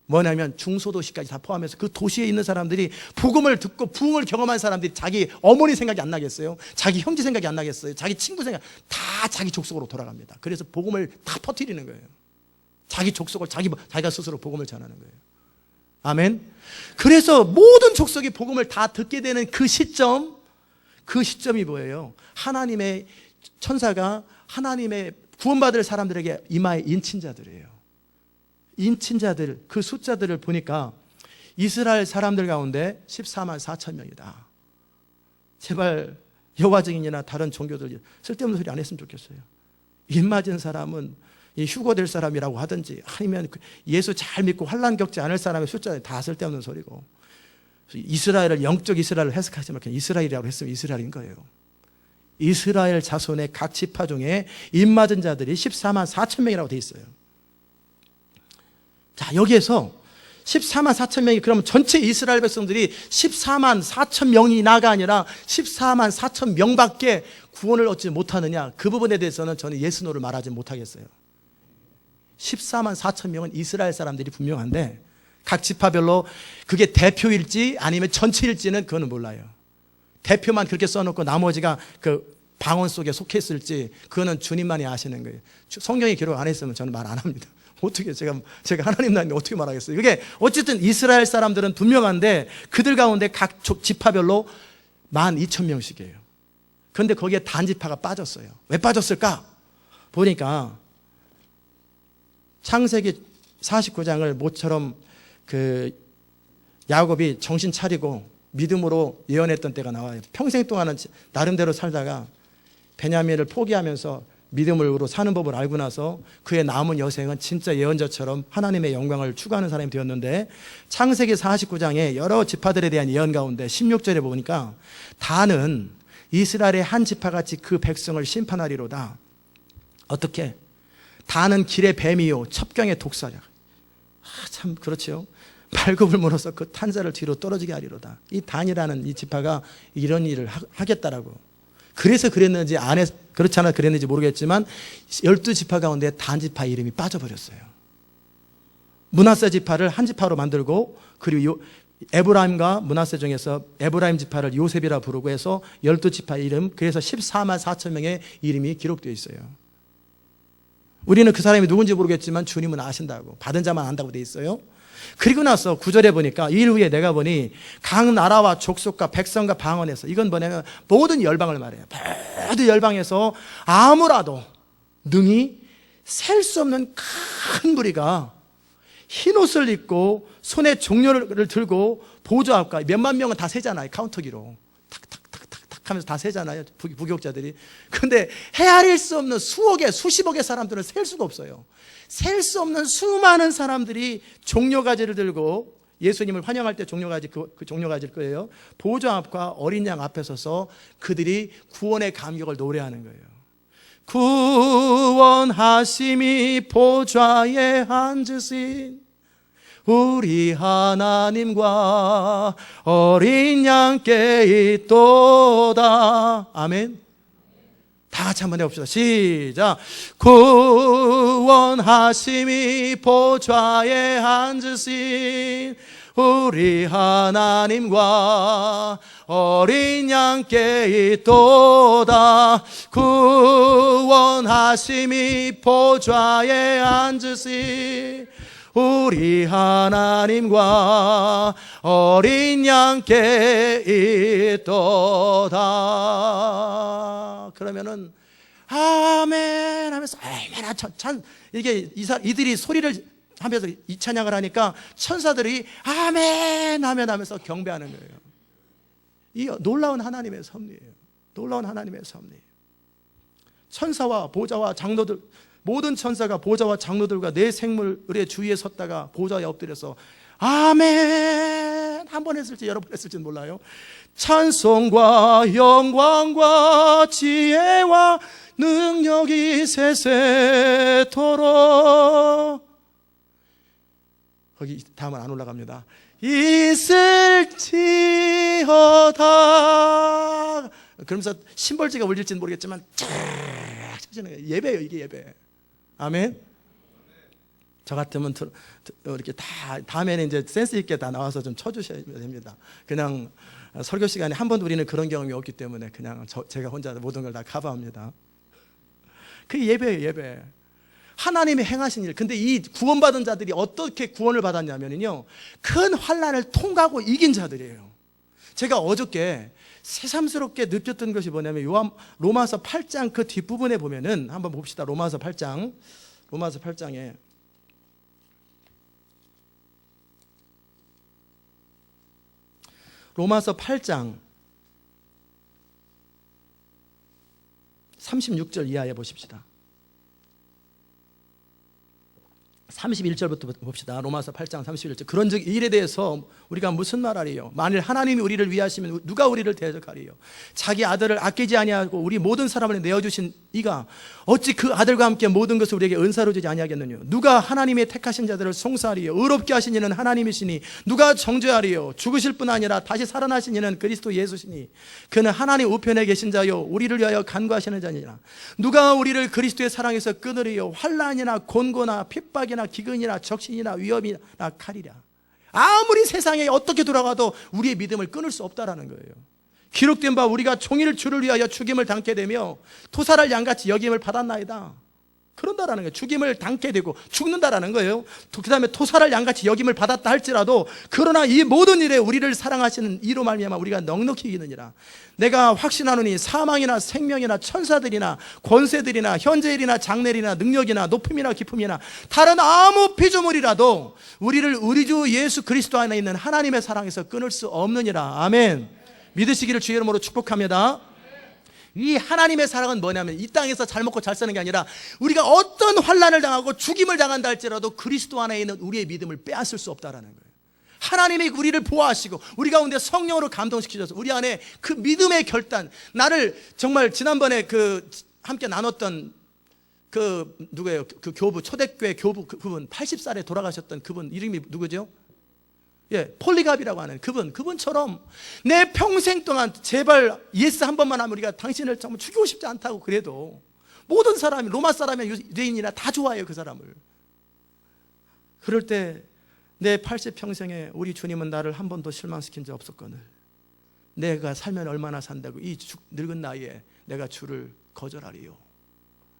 뭐냐면 중소도시까지 다 포함해서 그 도시에 있는 사람들이 복음을 듣고 부흥을 경험한 사람들이 자기 어머니 생각이 안 나겠어요? 자기 형제 생각이 안 나겠어요? 자기 친구 생각, 다 자기 족속으로 돌아갑니다. 그래서 복음을 다 퍼뜨리는 거예요. 자기 족속을 자기가 스스로 복음을 전하는 거예요. 아멘. 그래서 모든 족속이 복음을 다 듣게 되는 그 시점이 뭐예요? 하나님의 천사가 하나님의 구원받을 사람들에게 이마에 인친 자들이에요. 인친 자들, 그 숫자들을 보니까 이스라엘 사람들 가운데 14만 4천 명이다. 제발 여호와 증인이나 다른 종교들 쓸데없는 소리 안 했으면 좋겠어요. 입맞은 사람은 휴거될 사람이라고 하든지, 아니면 예수 잘 믿고 환난 겪지 않을 사람의 숫자는 다 쓸데없는 소리고, 이스라엘을 영적 이스라엘을 해석하지 말고 이스라엘이라고 했으면 이스라엘인 거예요. 이스라엘 자손의 각 지파 중에 입맞은 자들이 14만 4천 명이라고 돼 있어요. 자, 여기에서 14만 4천 명이, 그러면 전체 이스라엘 백성들이 14만 4천 명이나가 아니라 14만 4천 명밖에 구원을 얻지 못하느냐, 그 부분에 대해서는 저는 예스노를 말하지 못하겠어요. 14만 4천 명은 이스라엘 사람들이 분명한데 각 지파별로 그게 대표일지 아니면 전체일지는 그거는 몰라요. 대표만 그렇게 써놓고 나머지가 그 방언 속에 속해 있을지 그거는 주님만이 아시는 거예요. 성경에 기록 안 했으면 저는 말 안 합니다. 어떻게 제가 하나님 나라인데 어떻게 말하겠어요? 그게 어쨌든 이스라엘 사람들은 분명한데 그들 가운데 각 지파별로 12,000명씩이에요. 그런데 거기에 단지파가 빠졌어요. 왜 빠졌을까? 보니까 창세기 49장을 모처럼 그 야곱이 정신 차리고 믿음으로 예언했던 때가 나와요. 평생 동안은 나름대로 살다가 베냐민을 포기하면서 믿음으로 사는 법을 알고 나서 그의 남은 여생은 진짜 예언자처럼 하나님의 영광을 추구하는 사람이 되었는데 창세기 49장에 여러 지파들에 대한 예언 가운데 16절에 보니까 다는 이스라엘의 한 지파같이 그 백성을 심판하리로다. 어떻게? 다는 길의 뱀이요 첩경의 독사라. 참 그렇죠. 발굽을 물어서 그 탄자를 뒤로 떨어지게 하리로다. 이 단이라는 이 지파가 이런 일을 하겠다라고. 그래서 그랬는지 그렇지 않아 그랬는지 모르겠지만 12지파 가운데 단지파 이름이 빠져버렸어요. 므낫세 지파를 한 지파로 만들고 그리고 에브라임과 므낫세 중에서 에브라임 지파를 요셉이라 부르고 해서 12지파 이름, 그래서 14만 4천 명의 이름이 기록되어 있어요. 우리는 그 사람이 누군지 모르겠지만 주님은 아신다고, 받은 자만 안다고 되어 있어요. 그리고 나서 9절에 보니까 이 일 후에 내가 보니 각 나라와 족속과 백성과 방언에서, 이건 뭐냐면 모든 열방을 말해요. 모든 열방에서 아무라도 능히 셀 수 없는 큰 무리가 흰옷을 입고 손에 종려를 들고 보좌 앞과, 몇만 명은 다 세잖아요. 카운터기로 탁탁탁탁탁 하면서 다 세잖아요, 부교육자들이. 그런데 헤아릴 수 없는 수억의 수십억의 사람들은 셀 수가 없어요. 셀 수 없는 수많은 사람들이 종려가지를 들고, 예수님을 환영할 때 종려가지, 그 종려가지일 거예요. 보좌 앞과 어린 양 앞에 서서 그들이 구원의 감격을 노래하는 거예요. 구원하심이 보좌에 앉으신 우리 하나님과 어린 양께 있도다. 아멘. 다 같이 한번 해봅시다. 시작. 구원하심이 보좌에 앉으신 우리 하나님과 어린 양께 있도다. 구원하심이 보좌에 앉으신 우리 하나님과 어린 양께 있도다. 그러면은 아멘 하면서 얼마나 이게 이들이 소리를 하면서 이 찬양을 하니까 천사들이 아멘 하면서 경배하는 거예요. 이 놀라운 하나님의 섭리예요. 놀라운 하나님의 섭리. 천사와 보좌와 장로들, 모든 천사가 보좌와 장로들과 내 생물의 주위에 섰다가 보좌에 엎드려서 아멘 한 번 했을지 여러 번 했을지는 몰라요. 찬송과 영광과 지혜와 능력이 세세토록, 거기 다음은 안 올라갑니다. 있을지어다. 그러면서 심벌지가 울릴지는 모르겠지만 쫙 쳐지는 거예요. 예배예요, 이게 예배. 아멘. 저 같으면 이렇게 다음에는 이제 센스 있게 다 나와서 좀 쳐주셔야 됩니다. 그냥 설교 시간에 한 번도 우리는 그런 경험이 없기 때문에 그냥 제가 혼자 모든 걸 다 커버합니다. 그게 예배예요, 예배. 하나님이 행하신 일. 근데 이 구원받은 자들이 어떻게 구원을 받았냐면요, 큰 환난을 통과하고 이긴 자들이에요. 제가 어저께 새삼스럽게 느꼈던 것이 뭐냐면 로마서 8장 그 뒷부분에 보면은 한번 봅시다. 로마서 8장에 로마서 8장 36절 이하에 보십시다. 31절부터 봅시다. 로마서 8장 31절. 그런즉 이 일에 대해서 우리가 무슨 말하리요? 만일 하나님이 우리를 위하시면 누가 우리를 대적하리요? 자기 아들을 아끼지 아니하고 우리 모든 사람을 내어주신 이가 어찌 그 아들과 함께 모든 것을 우리에게 은사로 주지 아니하겠느냐? 누가 하나님의 택하신 자들을 송사하리요? 의롭게 하신 이는 하나님이시니 누가 정죄하리요? 죽으실 뿐 아니라 다시 살아나신 이는 그리스도 예수시니 그는 하나님 우편에 계신 자요 우리를 위하여 간구하시는 자니라. 누가 우리를 그리스도의 사랑에서 끊으리요? 환난이나 곤고나 핍박이나 기근이나 적신이나 위협이나 칼이라. 아무리 세상에 어떻게 돌아가도 우리의 믿음을 끊을 수 없다라는 거예요. 기록된 바 우리가 종일 주를 위하여 죽임을 당케 되며 토사를 양같이 여김을 받았나이다. 그런다라는 거예요. 죽임을 당케 되고 죽는다라는 거예요. 그 다음에 토사를 양같이 여김을 받았다 할지라도 그러나 이 모든 일에 우리를 사랑하시는 이로 말미암아 우리가 넉넉히 이기느니라. 내가 확신하노니 사망이나 생명이나 천사들이나 권세들이나 현재일이나 장래일이나 능력이나 높음이나 깊음이나 다른 아무 피조물이라도 우리를 우리 주 예수 그리스도 안에 있는 하나님의 사랑에서 끊을 수 없느니라. 아멘. 믿으시기를 주의 이름으로 축복합니다. 이 하나님의 사랑은 뭐냐면 이 땅에서 잘 먹고 잘 사는 게 아니라 우리가 어떤 환난을 당하고 죽임을 당한다 할지라도 그리스도 안에 있는 우리의 믿음을 빼앗을 수 없다라는 거예요. 하나님이 우리를 보호하시고 우리 가운데 성령으로 감동시키셔서 우리 안에 그 믿음의 결단, 나를 정말 지난번에 함께 나눴던 누구예요? 그 교부, 초대교회 교부 그분 80살에 돌아가셨던 그분 이름이 누구죠? 폴리갑이라고 하는 그분처럼 내 평생 동안 제발 예수 한 번만 하면 우리가 당신을 정말 죽이고 싶지 않다고 그래도 모든 사람이 로마 사람이나 유대인이나 다 좋아해요 그 사람을. 그럴 때 내 80평생에 우리 주님은 나를 한 번도 실망시킨 적 없었거늘 내가 살면 얼마나 산다고 이 늙은 나이에 내가 주를 거절하리요.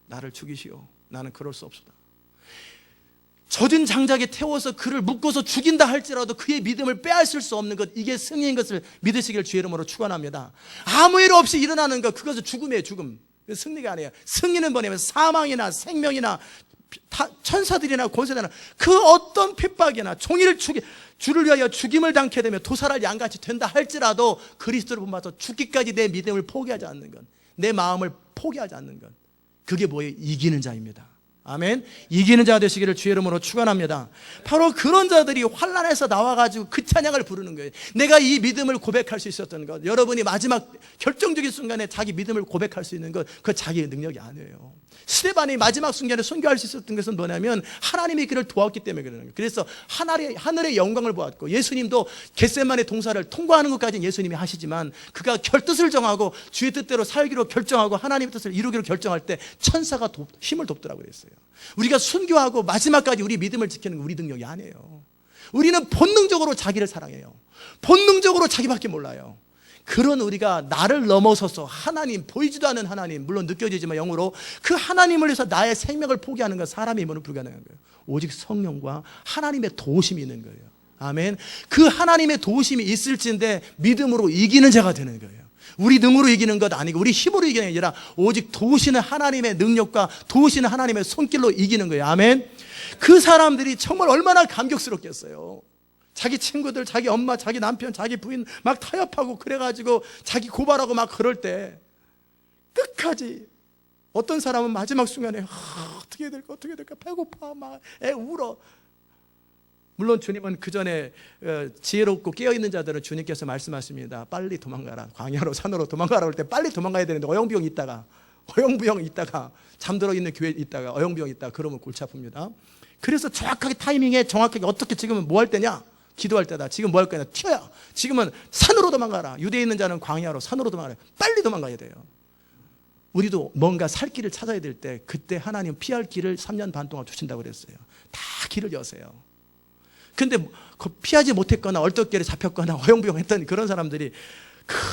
나를 죽이시오. 나는 그럴 수 없소다. 젖은 장작에 태워서 그를 묶어서 죽인다 할지라도 그의 믿음을 빼앗을 수 없는 것, 이게 승리인 것을 믿으시기를 주의 이름으로 축원합니다. 아무 일 없이 일어나는 것, 그것은 죽음이에요. 죽음. 승리가 아니에요. 승리는 뭐냐면 사망이나 생명이나 천사들이나 권세들이나 그 어떤 핍박이나 종일 주를 위하여 죽임을 당케 되며 도살할 양같이 된다 할지라도 그리스도를 본받아서 죽기까지 내 믿음을 포기하지 않는 것, 내 마음을 포기하지 않는 것, 그게 뭐예요? 이기는 자입니다. 아멘. 이기는 자가 되시기를 주의 이름으로 축원합니다. 바로 그런 자들이 환난에서 나와가지고 그 찬양을 부르는 거예요. 내가 이 믿음을 고백할 수 있었던 것, 여러분이 마지막 결정적인 순간에 자기 믿음을 고백할 수 있는 것, 그건 자기의 능력이 아니에요. 스데반이 마지막 순간에 선교할 수 있었던 것은 뭐냐면 하나님이 그를 도왔기 때문에 그러는 거예요. 그래서 하늘의 영광을 보았고, 예수님도 겟세마네 동산을 통과하는 것까지는 예수님이 하시지만 그가 결뜻을 정하고 주의 뜻대로 살기로 결정하고 하나님의 뜻을 이루기로 결정할 때 천사가 힘을 돕더라고 그랬어요. 우리가 순교하고 마지막까지 우리 믿음을 지키는 건 우리 능력이 아니에요. 우리는 본능적으로 자기를 사랑해요. 본능적으로 자기밖에 몰라요. 그런 우리가 나를 넘어서서 하나님, 보이지도 않는 하나님, 물론 느껴지지만 영으로 그 하나님을 위해서 나의 생명을 포기하는 건 사람의 힘으로는 불가능한 거예요. 오직 성령과 하나님의 도우심이 있는 거예요. 아멘. 그 하나님의 도우심이 있을진데 믿음으로 이기는 자가 되는 거예요. 우리 능으로 이기는 것 아니고 우리 힘으로 이기는 게 아니라 오직 도우시는 하나님의 능력과 도우시는 하나님의 손길로 이기는 거예요. 아멘. 그 사람들이 정말 얼마나 감격스럽겠어요. 자기 친구들, 자기 엄마, 자기 남편, 자기 부인 막 타협하고 그래가지고 자기 고발하고 막 그럴 때 끝까지 어떤 사람은 마지막 순간에 어떻게 될까 배고파 막 애 울어. 물론 주님은 그 전에 지혜롭고 깨어있는 자들은 주님께서 말씀하십니다. 빨리 도망가라. 광야로 산으로 도망가라 할 때 빨리 도망가야 되는데 어영부영 있다가 잠들어 있는 교회에 있다가 어영부영 있다가 그러면 골치 아픕니다. 그래서 정확하게 타이밍에 정확하게 어떻게 지금은 뭐 할 때냐? 기도할 때다. 지금 뭐 할 거냐? 튀어야. 지금은 산으로 도망가라. 유대에 있는 자는 광야로 산으로 도망가라. 빨리 도망가야 돼요. 우리도 뭔가 살 길을 찾아야 될 때 그때 하나님 피할 길을 3년 반 동안 주신다고 그랬어요. 다 길을 여세요. 근데 피하지 못했거나 얼떨결에 잡혔거나 어영부영했던 그런 사람들이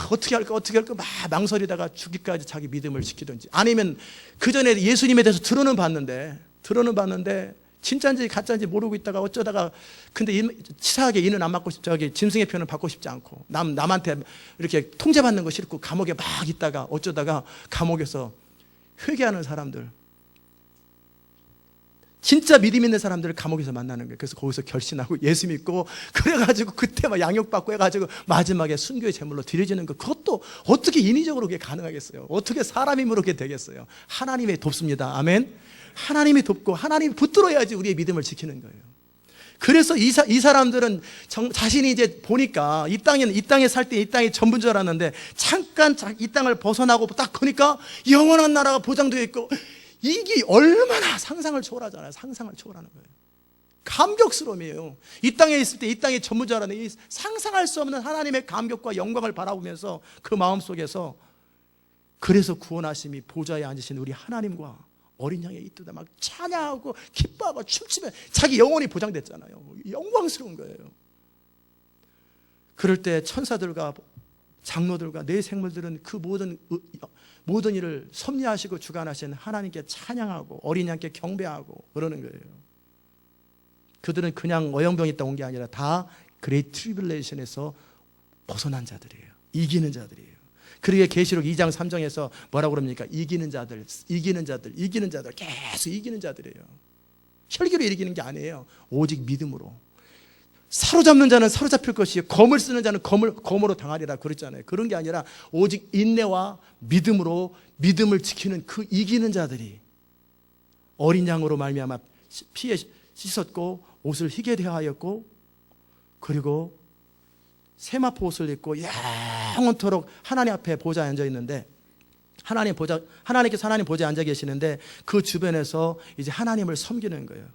어떻게 할까 막 망설이다가 죽기까지 자기 믿음을 지키든지, 아니면 그 전에 예수님에 대해서 들어는 봤는데 진짜인지 가짜인지 모르고 있다가 어쩌다가 근데 치사하게 이는 안 맞고 짐승의 표는 받고 싶지 않고 남한테 이렇게 통제받는 거 싫고 감옥에 막 있다가 어쩌다가 감옥에서 회개하는 사람들, 진짜 믿음 있는 사람들을 감옥에서 만나는 거예요. 그래서 거기서 결신하고 예수 믿고 그래가지고 그때 막 양육받고 해가지고 마지막에 순교의 제물로 드려지는 것, 그것도 어떻게 인위적으로 그게 가능하겠어요? 어떻게 사람 힘으로 그게 되겠어요? 하나님이 돕습니다. 아멘. 하나님이 돕고 하나님이 붙들어야지 우리의 믿음을 지키는 거예요. 그래서 이 사람들은 자신이 이제 보니까 이 땅에 살 때 이 땅이 전부인 줄 알았는데 잠깐 이 땅을 벗어나고 딱 보니까 영원한 나라가 보장되어 있고, 이게 얼마나 상상을 초월하잖아요. 상상을 초월하는 거예요. 감격스러움이에요. 이 땅에 있을 때 이 땅의 전부자라는 이 상상할 수 없는 하나님의 감격과 영광을 바라보면서 그 마음속에서 그래서 구원하심이 보좌에 앉으신 우리 하나님과 어린 양의 이뚜다 막 찬양하고 기뻐하고 춤추면 자기 영혼이 보장됐잖아요. 영광스러운 거예요. 그럴 때 천사들과 장로들과 내 생물들은 그 모든 일을 섭리하시고 주관하신 하나님께 찬양하고 어린 양께 경배하고 그러는 거예요. 그들은 그냥 어영병이 있다 온 게 아니라 다 그레이트 트리블레이션에서 벗어난 자들이에요. 이기는 자들이에요. 그러기에 계시록 2장 3장에서 뭐라고 그럽니까? 이기는 자들 계속 이기는 자들이에요. 혈기로 이기는 게 아니에요. 오직 믿음으로. 사로잡는 자는 사로잡힐 것이요 검을 쓰는 자는 검으로 당하리라 그랬잖아요. 그런 게 아니라 오직 인내와 믿음으로 믿음을 지키는 그 이기는 자들이 어린 양으로 말미암아 피에 씻었고 옷을 희게 대하였고 그리고 세마포 옷을 입고 영원토록 하나님 앞에 보좌에 앉아 있는데 하나님께서 하나님 보좌에 앉아 계시는데 그 주변에서 이제 하나님을 섬기는 거예요.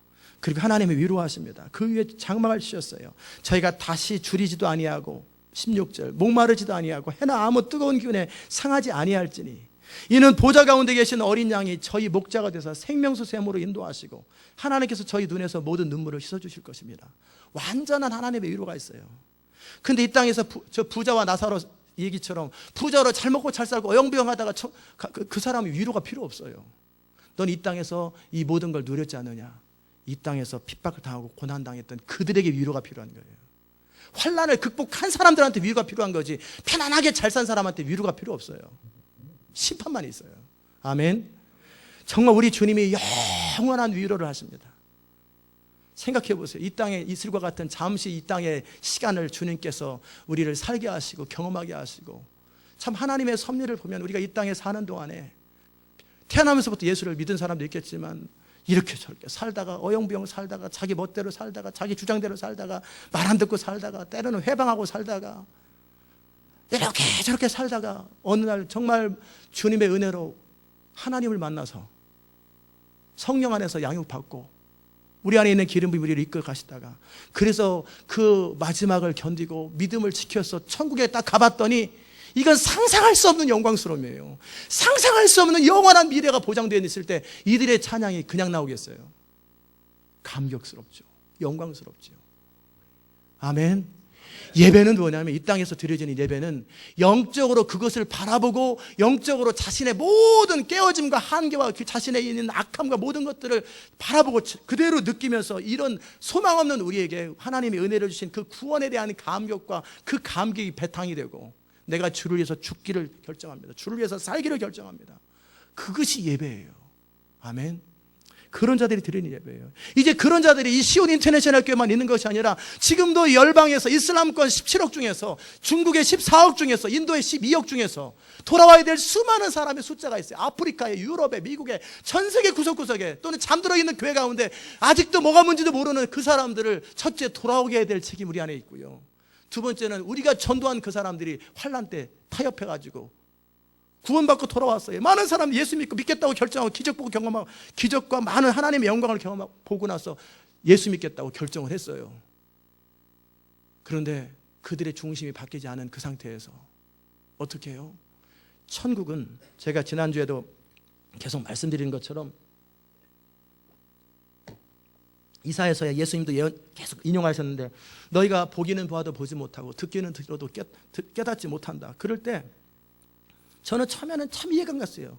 그리고 하나님이 위로하십니다. 그 위에 장막을 치셨어요. 저희가 다시 줄이지도 아니하고 16절 목마르지도 아니하고 해나 아무 뜨거운 기운에 상하지 아니할지니 이는 보좌 가운데 계신 어린 양이 저희 목자가 되서 생명수 샘으로 인도하시고 하나님께서 저희 눈에서 모든 눈물을 씻어주실 것입니다. 완전한 하나님의 위로가 있어요. 근데 이 땅에서 저 부자와 나사로 얘기처럼 부자로 잘 먹고 잘 살고 어영부영하다가 그 사람이 위로가 필요 없어요. 넌 이 땅에서 이 모든 걸 누렸지 않느냐. 이 땅에서 핍박을 당하고 고난당했던 그들에게 위로가 필요한 거예요. 환난을 극복한 사람들한테 위로가 필요한 거지 편안하게 잘 산 사람한테 위로가 필요 없어요. 심판만 있어요. 아멘. 정말 우리 주님이 영원한 위로를 하십니다. 생각해 보세요. 이 땅에 이슬과 같은 잠시 이 땅의 시간을 주님께서 우리를 살게 하시고 경험하게 하시고 참 하나님의 섭리를 보면 우리가 이 땅에 사는 동안에 태어나면서부터 예수를 믿은 사람도 있겠지만 이렇게 저렇게 살다가 어영부영 살다가 자기 멋대로 살다가 자기 주장대로 살다가 말 안 듣고 살다가 때로는 회방하고 살다가 이렇게 저렇게 살다가 어느 날 정말 주님의 은혜로 하나님을 만나서 성령 안에서 양육받고 우리 안에 있는 기름 부음이 우리를 이끌어 가시다가 그래서 그 마지막을 견디고 믿음을 지켜서 천국에 딱 가봤더니 이건 상상할 수 없는 영광스러움이에요. 상상할 수 없는 영원한 미래가 보장되어 있을 때 이들의 찬양이 그냥 나오겠어요? 감격스럽죠. 영광스럽죠. 아멘. 예배는 뭐냐면 이 땅에서 드려지는 예배는 영적으로 그것을 바라보고 영적으로 자신의 모든 깨어짐과 한계와 그 자신에 있는 악함과 모든 것들을 바라보고 그대로 느끼면서 이런 소망 없는 우리에게 하나님이 은혜를 주신 그 구원에 대한 감격과 그 감격이 배탕이 되고 내가 주를 위해서 죽기를 결정합니다. 주를 위해서 살기를 결정합니다. 그것이 예배예요. 아멘. 그런 자들이 드리는 예배예요. 이제 그런 자들이 이 시온 인터내셔널 교회만 있는 것이 아니라 지금도 열방에서 이슬람권 17억 중에서 중국의 14억 중에서 인도의 12억 중에서 돌아와야 될 수많은 사람의 숫자가 있어요. 아프리카에 유럽에 미국에 전 세계 구석구석에 또는 잠들어 있는 교회 가운데 아직도 뭐가 뭔지도 모르는 그 사람들을 첫째 돌아오게 해야 될 책임 우리 안에 있고요. 두 번째는 우리가 전도한 그 사람들이 환난 때 타협해가지고 구원받고 돌아왔어요. 많은 사람이 예수 믿겠다고 결정하고 기적 보고 경험하고 기적과 많은 하나님의 영광을 경험하고 보고 나서 예수 믿겠다고 결정을 했어요. 그런데 그들의 중심이 바뀌지 않은 그 상태에서 어떻게 해요? 천국은 제가 지난주에도 계속 말씀드리는 것처럼 이사야서에 예수님도 계속 인용하셨는데 너희가 보기는 보아도 보지 못하고 듣기는 들어도 깨닫지 못한다. 그럴 때 저는 처음에는 참 이해가 안 갔어요.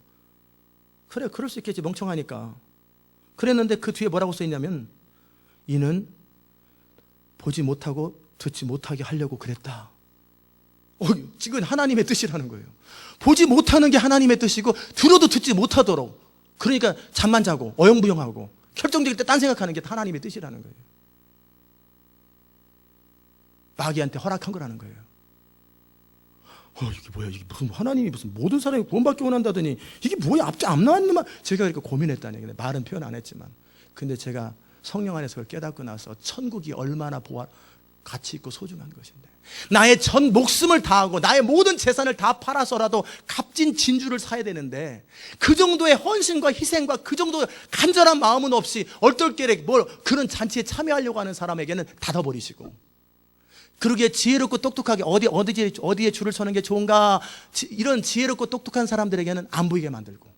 그래, 그럴 수 있겠지, 멍청하니까. 그랬는데 그 뒤에 뭐라고 써있냐면 이는 보지 못하고 듣지 못하게 하려고 그랬다. 지금 하나님의 뜻이라는 거예요. 보지 못하는 게 하나님의 뜻이고 들어도 듣지 못하도록, 그러니까 잠만 자고 어영부영하고 결정적일 때 딴 생각하는 게 하나님의 뜻이라는 거예요. 마귀한테 허락한 거라는 거예요. 이게 뭐야? 이게 무슨 하나님이 무슨 모든 사람이 구원받기 원한다더니 이게 뭐야? 앞뒤 안 나왔는 말. 제가 이렇게 고민했다는 얘기예요. 말은 표현 안 했지만, 근데 제가 성령 안에서 그걸 깨닫고 나서 천국이 얼마나 가치 있고 소중한 것인데, 나의 전 목숨을 다하고 나의 모든 재산을 다 팔아서라도 값진 진주를 사야 되는데 그 정도의 헌신과 희생과 그 정도의 간절한 마음은 없이 얼떨결에 그런 잔치에 참여하려고 하는 사람에게는 닫아버리시고, 그러기에 지혜롭고 똑똑하게 어디에 줄을 서는 게 좋은가, 이런 지혜롭고 똑똑한 사람들에게는 안 보이게 만들고,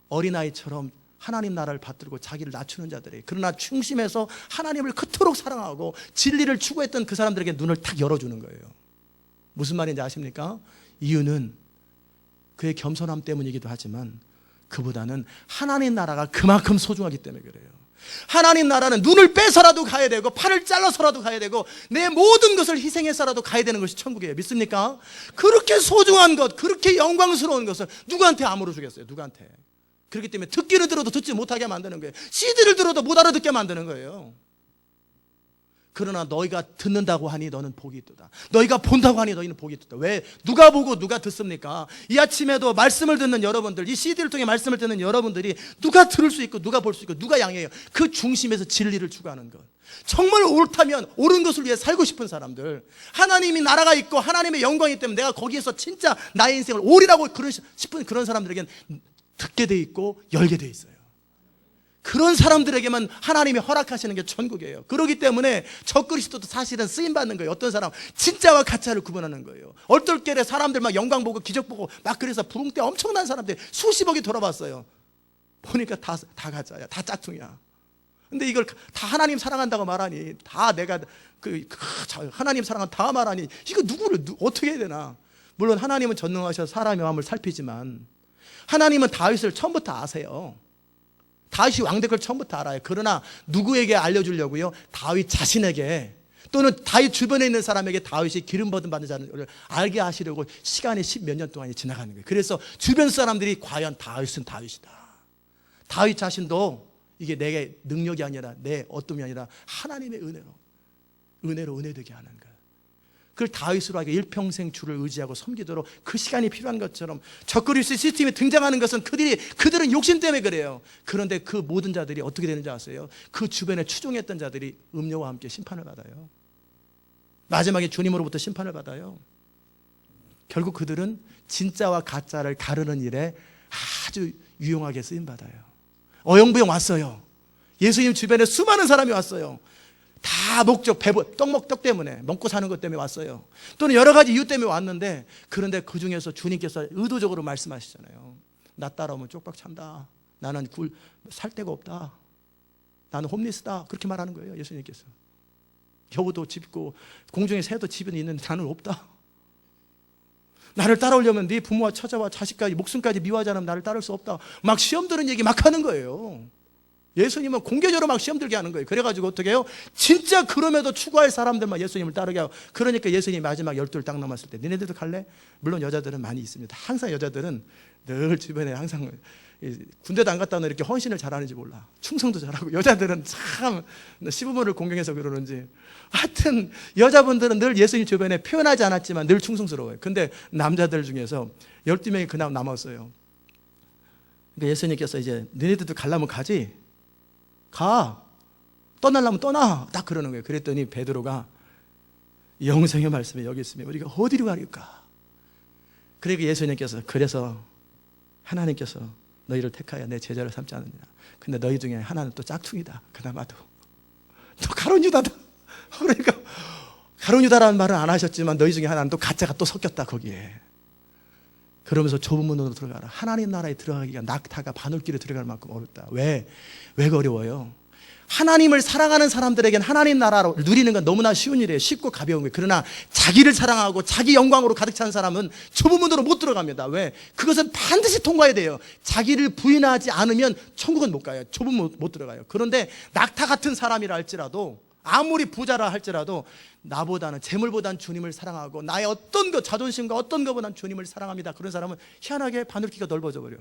어린아이처럼 하나님 나라를 받들고 자기를 낮추는 자들이, 그러나 중심에서 하나님을 그토록 사랑하고 진리를 추구했던 그 사람들에게 눈을 탁 열어주는 거예요. 무슨 말인지 아십니까? 이유는 그의 겸손함 때문이기도 하지만 그보다는 하나님 나라가 그만큼 소중하기 때문에 그래요. 하나님 나라는 눈을 빼서라도 가야 되고 팔을 잘라서라도 가야 되고 내 모든 것을 희생해서라도 가야 되는 것이 천국이에요. 믿습니까? 그렇게 소중한 것, 그렇게 영광스러운 것을 누구한테 암으로 주겠어요? 누구한테? 그렇기 때문에 듣기를 들어도 듣지 못하게 만드는 거예요. CD를 들어도 못 알아듣게 만드는 거예요. 그러나 너희가 듣는다고 하니 너는 복이 있도다. 너희가 본다고 하니 너희는 복이 있도다. 왜? 누가 보고 누가 듣습니까? 이 아침에도 말씀을 듣는 여러분들, 이 CD를 통해 말씀을 듣는 여러분들이 누가 들을 수 있고 누가 볼 수 있고 누가 양해해요? 그 중심에서 진리를 추구하는 것. 정말 옳다면 옳은 것을 위해 살고 싶은 사람들, 하나님이 나라가 있고 하나님의 영광이기 때문에 내가 거기에서 진짜 나의 인생을 옳이라고 싶은 그런 사람들에게는 듣게 돼 있고 열게 돼 있어요. 그런 사람들에게만 하나님이 허락하시는 게 천국이에요. 그렇기 때문에 적그리스도도 사실은 쓰임받는 거예요. 어떤 사람 진짜와 가짜를 구분하는 거예요. 얼떨결에 사람들 막 영광 보고 기적 보고 막 그래서 부흥 때 엄청난 사람들 수십억이 돌아봤어요. 보니까 다 가짜야, 다 짝퉁이야. 근데 이걸 다 하나님 사랑한다고 말하니, 다 내가 하나님 사랑한 다 말하니 이거 누구를 어떻게 해야 되나? 물론 하나님은 전능하셔서 사람의 마음을 살피지만 하나님은 다윗을 처음부터 아세요. 다윗이 왕될 걸 처음부터 알아요. 그러나 누구에게 알려주려고요? 다윗 자신에게, 또는 다윗 주변에 있는 사람에게 다윗이 기름 받은 자를 알게 하시려고 시간이 10몇 년 동안이 지나가는 거예요. 그래서 주변 사람들이 과연 다윗은 다윗이다, 다윗 자신도 이게 내 능력이 아니라 내 어둠이 아니라 하나님의 은혜로 은혜되게 하는 거예요. 그걸 다윗으로 하게 일평생 주를 의지하고 섬기도록 그 시간이 필요한 것처럼 적그리스도 시스템이 등장하는 것은 그들은 욕심 때문에 그래요. 그런데 그 모든 자들이 어떻게 되는지 아세요? 그 주변에 추종했던 자들이 음료와 함께 심판을 받아요. 마지막에 주님으로부터 심판을 받아요. 결국 그들은 진짜와 가짜를 가르는 일에 아주 유용하게 쓰임받아요. 어영부영 왔어요. 예수님 주변에 수많은 사람이 왔어요. 다 목적, 떡 때문에, 먹고 사는 것 때문에 왔어요. 또는 여러 가지 이유 때문에 왔는데, 그런데 그 중에서 주님께서 의도적으로 말씀하시잖아요. 나 따라오면 쪽박 찬다. 나는 살 데가 없다. 나는 홈리스다. 그렇게 말하는 거예요, 예수님께서. 여우도 집 있고 공중에 새도 집은 있는데 나는 없다. 나를 따라오려면 네 부모와 처자와 자식까지 목숨까지 미워하지 않으면 나를 따를 수 없다. 막 시험 드는 얘기 막 하는 거예요. 예수님은 공개적으로 막 시험 들게 하는 거예요. 그래가지고 어떻게 해요? 진짜 그럼에도 추구할 사람들만 예수님을 따르게 하고, 그러니까 예수님이 마지막 12를 딱 남았을 때 너네들도 갈래? 물론 여자들은 많이 있습니다. 항상 여자들은 늘 주변에 항상 군대도 안 갔다 오는 이렇게 헌신을 잘하는지 몰라. 충성도 잘하고, 여자들은 참 시부모를 공경해서 그러는지 하여튼 여자분들은 늘 예수님 주변에 표현하지 않았지만 늘 충성스러워요. 근데 남자들 중에서 12명이 그나마 남았어요. 그러니까 예수님께서 이제 너네들도 가려면 가지, 가, 떠나려면 떠나, 딱 그러는 거예요. 그랬더니 베드로가 영생의 말씀이 여기 있으면 우리가 어디로 가릴까? 그러니까 예수님께서, 그래서 하나님께서 너희를 택하여 내 제자를 삼지 않느냐. 근데 너희 중에 하나는 또 짝퉁이다. 그나마도 또 가룟 유다다. 그러니까 가룟 유다라는 말은 안 하셨지만 너희 중에 하나는 또 가짜가 또 섞였다 거기에. 그러면서 좁은 문으로 들어가라. 하나님 나라에 들어가기가 낙타가 바늘길에 들어갈 만큼 어렵다. 왜 어려워요? 하나님을 사랑하는 사람들에겐 하나님 나라로 누리는 건 너무나 쉬운 일이에요. 쉽고 가벼운 거예요. 그러나 자기를 사랑하고 자기 영광으로 가득 찬 사람은 좁은 문으로 못 들어갑니다. 왜? 그것은 반드시 통과해야 돼요. 자기를 부인하지 않으면 천국은 못 가요. 좁은 문 못 들어가요. 그런데 낙타 같은 사람이라 할지라도, 아무리 부자라 할지라도 나보다는, 재물보다는 주님을 사랑하고 나의 어떤 것, 자존심과 어떤 것보다는 주님을 사랑합니다. 그런 사람은 희한하게 바늘기가 넓어져 버려요.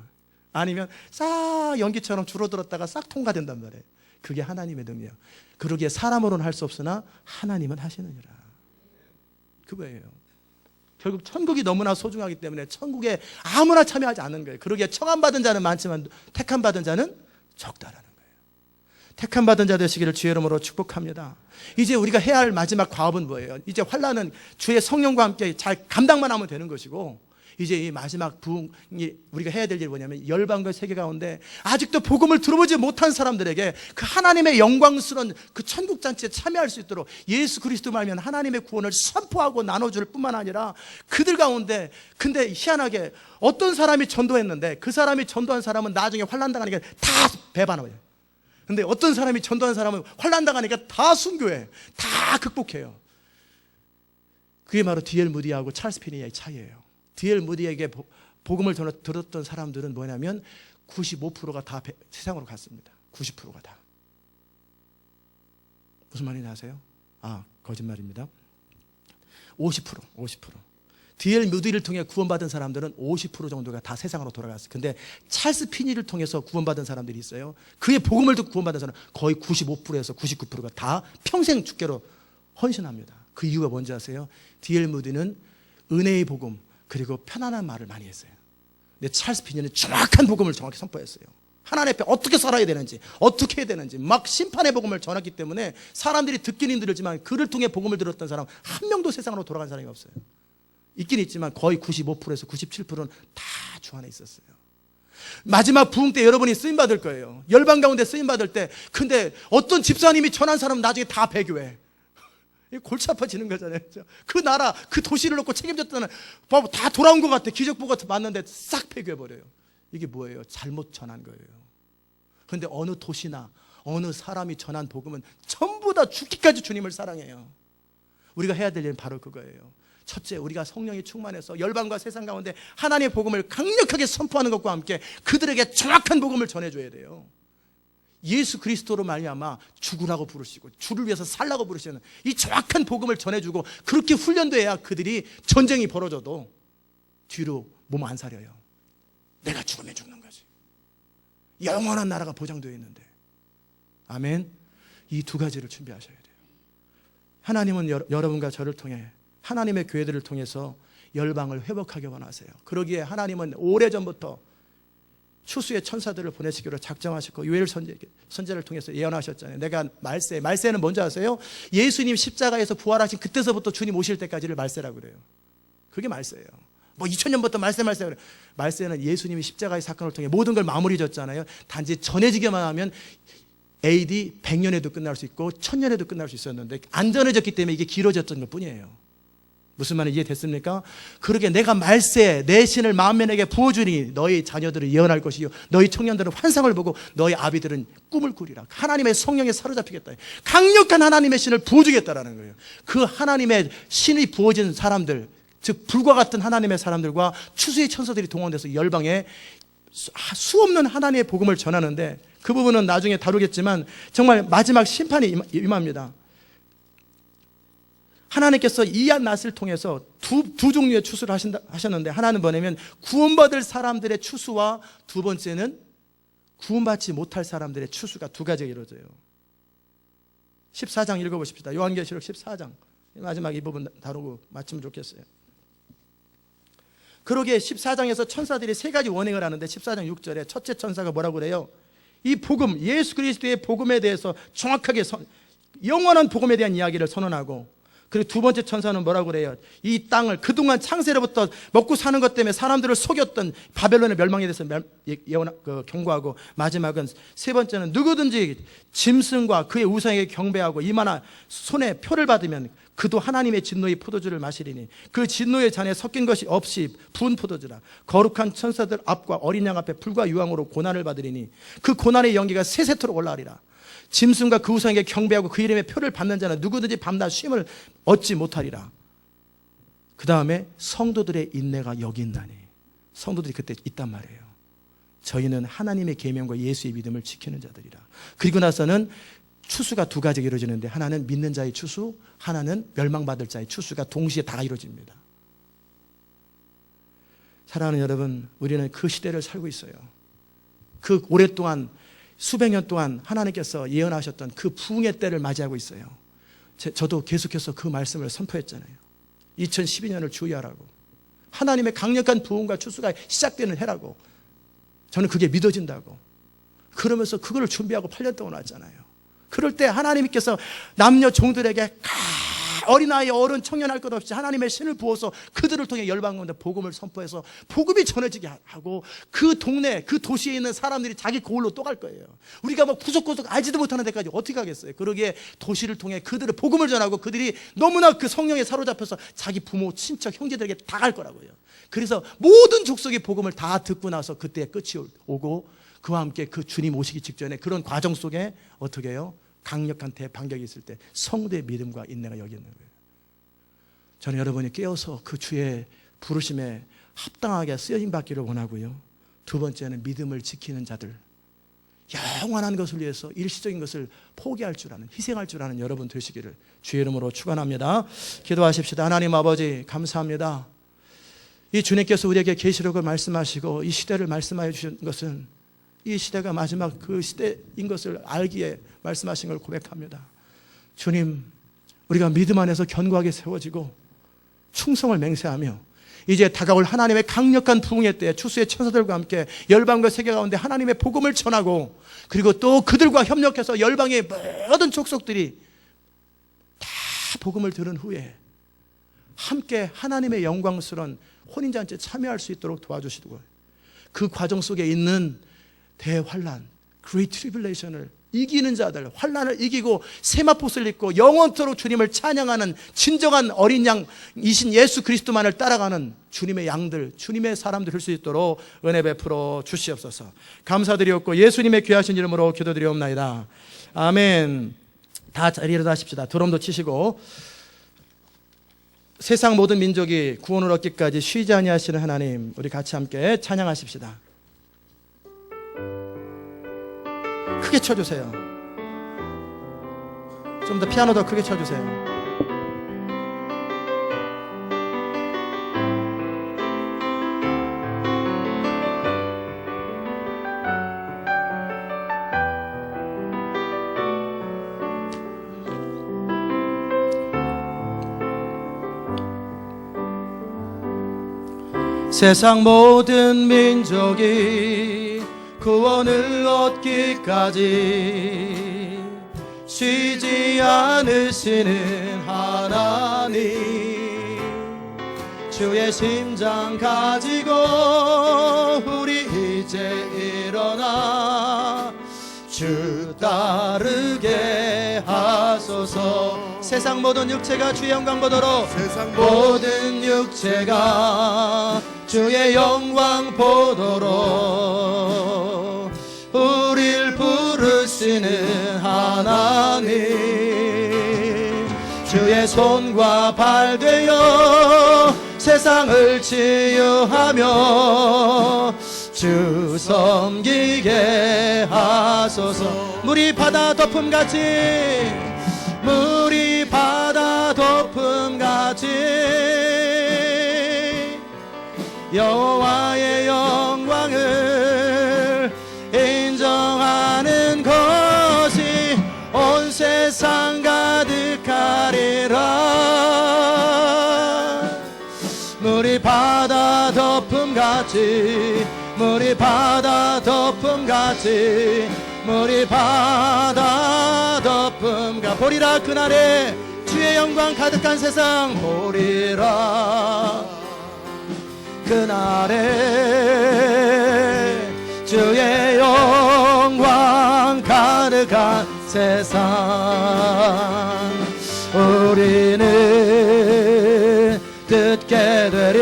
아니면 싹 연기처럼 줄어들었다가 싹 통과된단 말이에요. 그게 하나님의 능력. 그러기에 사람으로는 할 수 없으나 하나님은 하시느니라. 그거예요. 결국 천국이 너무나 소중하기 때문에 천국에 아무나 참여하지 않는 거예요. 그러기에 청함받은 자는 많지만 택함받은 자는 적다라는 거예요. 택함받은 자 되시기를 주의 이름으로 축복합니다. 이제 우리가 해야 할 마지막 과업은 뭐예요? 이제 환난은 주의 성령과 함께 잘 감당만 하면 되는 것이고, 이제 이 마지막 부흥이 우리가 해야 될 일이 뭐냐면 열방과 세계 가운데 아직도 복음을 들어보지 못한 사람들에게 그 하나님의 영광스러운 그 천국 잔치에 참여할 수 있도록 예수 그리스도 말면 하나님의 구원을 선포하고 나눠줄 뿐만 아니라 그들 가운데, 근데 희한하게 어떤 사람이 전도했는데 그 사람이 전도한 사람은 나중에 환난당하니까 다 배반해요. 근데 어떤 사람이 전도한 사람은 환난당하니까 다 순교해, 다 극복해요. 그게 바로 D.L. 무디하고 찰스 피니의 차이예요. D.L. 무디에게 복음을 들었던 사람들은 뭐냐면 95%가 다 세상으로 갔습니다. 90%가 다. 무슨 말인지 아세요? 거짓말입니다. 50%. D.L. 무디를 통해 구원받은 사람들은 50% 정도가 다 세상으로 돌아갔어요. 근데 찰스 피니를 통해서 구원받은 사람들이 있어요. 그의 복음을 듣고 구원받은 사람은 거의 95%에서 99%가 다 평생 주께로 헌신합니다. 그 이유가 뭔지 아세요? D.L. 무디는 은혜의 복음 그리고 편안한 말을 많이 했어요. 근데 찰스 피니는 정확한 복음을 정확히 선포했어요. 하나님 앞에 어떻게 살아야 되는지, 어떻게 해야 되는지 막 심판의 복음을 전했기 때문에 사람들이 듣기는 힘들지만 그를 통해 복음을 들었던 사람 한 명도 세상으로 돌아간 사람이 없어요. 있긴 있지만 거의 95%에서 97%는 다 주 안에 있었어요. 마지막 부흥 때 여러분이 쓰임받을 거예요. 열방 가운데 쓰임받을 때. 근데 어떤 집사님이 전한 사람은 나중에 다 배교해. 골치 아파지는 거잖아요. 그 나라, 그 도시를 놓고 책임졌다는 다 돌아온 것 같아. 기적보가 맞는데 싹 폐교해버려요. 이게 뭐예요? 잘못 전한 거예요. 그런데 어느 도시나 어느 사람이 전한 복음은 전부 다 죽기까지 주님을 사랑해요. 우리가 해야 될 일은 바로 그거예요. 첫째, 우리가 성령이 충만해서 열방과 세상 가운데 하나님의 복음을 강력하게 선포하는 것과 함께 그들에게 정확한 복음을 전해줘야 돼요. 예수 그리스도로 말미암아 죽으라고 부르시고 주를 위해서 살라고 부르시는 이 정확한 복음을 전해주고 그렇게 훈련돼야 그들이 전쟁이 벌어져도 뒤로 몸 안 사려요. 내가 죽으면 죽는 거지. 영원한 나라가 보장되어 있는데. 아멘. 이 두 가지를 준비하셔야 돼요. 하나님은 여러분과 저를 통해 하나님의 교회들을 통해서 열방을 회복하기 원하세요. 그러기에 하나님은 오래전부터 추수의 천사들을 보내시기로 작정하셨고 요엘 선지자를 통해서 예언하셨잖아요. 내가 말세는 뭔지 아세요? 예수님 십자가에서 부활하신 그때서부터 주님 오실 때까지를 말세라고 그래요. 그게 말세예요. 뭐 2000년부터 말세 그래요. 말세는 예수님이 십자가의 사건을 통해 모든 걸 마무리 졌잖아요. 단지 전해지기만 하면 AD 100년에도 끝날 수 있고 1000년에도 끝날 수 있었는데 안 전해졌기 때문에 이게 길어졌던 것 뿐이에요. 무슨 말인지 이해됐습니까? 그러게 내가 말세 내 신을 만민에게 부어주니 너희 자녀들을 예언할 것이요 너희 청년들은 환상을 보고 너희 아비들은 꿈을 꾸리라. 하나님의 성령에 사로잡히겠다. 강력한 하나님의 신을 부어주겠다라는 거예요. 그 하나님의 신이 부어진 사람들, 즉 불과 같은 하나님의 사람들과 추수의 천사들이 동원돼서 열방에 수없는 하나님의 복음을 전하는데 그 부분은 나중에 다루겠지만 정말 마지막 심판이 임합니다. 하나님께서 이한 낫을 통해서 두 종류의 추수를 하셨는데 하나는 뭐냐면 구원받을 사람들의 추수와 두 번째는 구원받지 못할 사람들의 추수가 두 가지가 이루어져요. 14장 읽어보십시다. 요한계시록 14장 마지막 이 부분 다루고 마치면 좋겠어요. 그러기에 14장에서 천사들이 세 가지 원행을 하는데 14장 6절에 첫째 천사가 뭐라고 그래요? 이 복음, 예수 그리스도의 복음에 대해서 정확하게 영원한 복음에 대한 이야기를 선언하고 그리고 두 번째 천사는 뭐라고 그래요? 이 땅을 그동안 창세로부터 먹고 사는 것 때문에 사람들을 속였던 바벨론의 멸망에 대해서 경고하고 마지막은 세 번째는 누구든지 짐승과 그의 우상에게 경배하고 이마나 손에 표를 받으면 그도 하나님의 진노의 포도주를 마시리니 그 진노의 잔에 섞인 것이 없이 부은 포도주라. 거룩한 천사들 앞과 어린 양 앞에 불과 유황으로 고난을 받으리니 그 고난의 연기가 세세토록 올라가리라. 짐승과 그 우상에게 경배하고 그 이름의 표를 받는 자는 누구든지 밤낮 쉼을 얻지 못하리라. 그 다음에 성도들의 인내가 여기 있나니. 성도들이 그때 있단 말이에요. 저희는 하나님의 계명과 예수의 믿음을 지키는 자들이라. 그리고 나서는 추수가 두 가지가 이루어지는데 하나는 믿는 자의 추수, 하나는 멸망받을 자의 추수가 동시에 다 이루어집니다. 사랑하는 여러분, 우리는 그 시대를 살고 있어요. 그 오랫동안 수백 년 동안 하나님께서 예언하셨던 그 부흥의 때를 맞이하고 있어요. 저도 계속해서 그 말씀을 선포했잖아요. 2012년을 주의하라고. 하나님의 강력한 부흥과 추수가 시작되는 해라고. 저는 그게 믿어진다고. 그러면서 그거를 준비하고 8년 동안 왔잖아요. 그럴 때 하나님께서 남녀 종들에게 어린아이, 어른, 청년 할 것 없이 하나님의 신을 부어서 그들을 통해 열방 가운데 복음을 선포해서 복음이 전해지게 하고, 그 동네, 그 도시에 있는 사람들이 자기 고을로 또 갈 거예요. 우리가 막 구석구석 알지도 못하는 데까지 어떻게 가겠어요? 그러기에 도시를 통해 그들의 복음을 전하고, 그들이 너무나 그 성령에 사로잡혀서 자기 부모, 친척, 형제들에게 다 갈 거라고요. 그래서 모든 족속의 복음을 다 듣고 나서 그때의 끝이 오고, 그와 함께 그 주님 오시기 직전에 그런 과정 속에 어떻게 해요? 강력한 대반격이 있을 때 성도의 믿음과 인내가 여기 있는 거예요. 저는 여러분이 깨어서 그 주의 부르심에 합당하게 쓰여짐 받기를 원하고요. 두 번째는 믿음을 지키는 자들, 영원한 것을 위해서 일시적인 것을 포기할 줄 아는, 희생할 줄 아는 여러분 되시기를 주의 이름으로 축원합니다. 기도하십시다. 하나님 아버지, 감사합니다. 이 주님께서 우리에게 계시록을 말씀하시고 이 시대를 말씀하여 주신 것은 이 시대가 마지막 그 시대인 것을 알기에 말씀하신 걸 고백합니다. 주님, 우리가 믿음 안에서 견고하게 세워지고 충성을 맹세하며 이제 다가올 하나님의 강력한 부흥의 때에 추수의 천사들과 함께 열방과 세계 가운데 하나님의 복음을 전하고, 그리고 또 그들과 협력해서 열방의 모든 족속들이 다 복음을 들은 후에 함께 하나님의 영광스러운 혼인잔치에 참여할 수 있도록 도와주시고, 그 과정 속에 있는 대환란, Great Tribulation을 이기는 자들, 환란을 이기고 세마포스를 입고 영원토록 주님을 찬양하는 진정한 어린 양이신 예수 그리스도만을 따라가는 주님의 양들, 주님의 사람들 될 수 있도록 은혜 베풀어 주시옵소서. 감사드리옵고 예수님의 귀하신 이름으로 기도드리옵나이다. 아멘. 다 자리에 일어나십시다. 드럼도 치시고. 세상 모든 민족이 구원을 얻기까지 쉬지 아니하시는 하나님, 우리 같이 함께 찬양하십시다. 크게 쳐주세요. 좀 더 피아노 더 크게 쳐주세요. 세상 모든 민족이 구원을 얻기까지 쉬지 않으시는 하나님, 주의 심장 가지고 우리 이제 일어나 주 따르게 하소서. 세상 모든 육체가 주의 영광 보도록, 세상 모든 육체가 주의 영광 보도록 우릴 부르시는 하나님, 주의 손과 발 되어 세상을 치유하며 주 섬기게 하소서. 물이 바다 덮음같이, 물이 바다 덮음같이 여호와의 영광을 인정하는 것이 온 세상 가득하리라. 물이 바다 덮음같이, 물이 바다 덮음같이, 물이 바다 덮음같이 보리라. 그날에 주의 영광 가득한 세상 보리라. 그날에 주의 영광 가득한 세상 우리는 듣게 되리.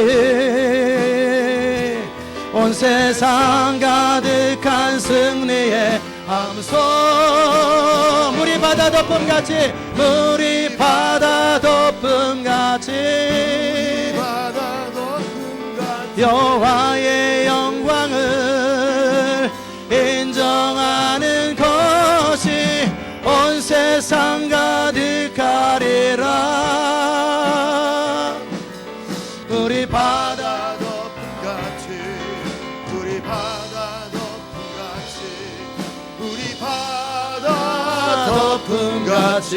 온 세상 가득한 승리의 함성. 물이 바다 덮음같이, 물이 바다 덮음같이 여호와의 영광을 인정하는 것이 온 세상 가득하리라. 우리 바다 덮음같이, 우리 바다 덮음같이, 우리 바다 덮음같이.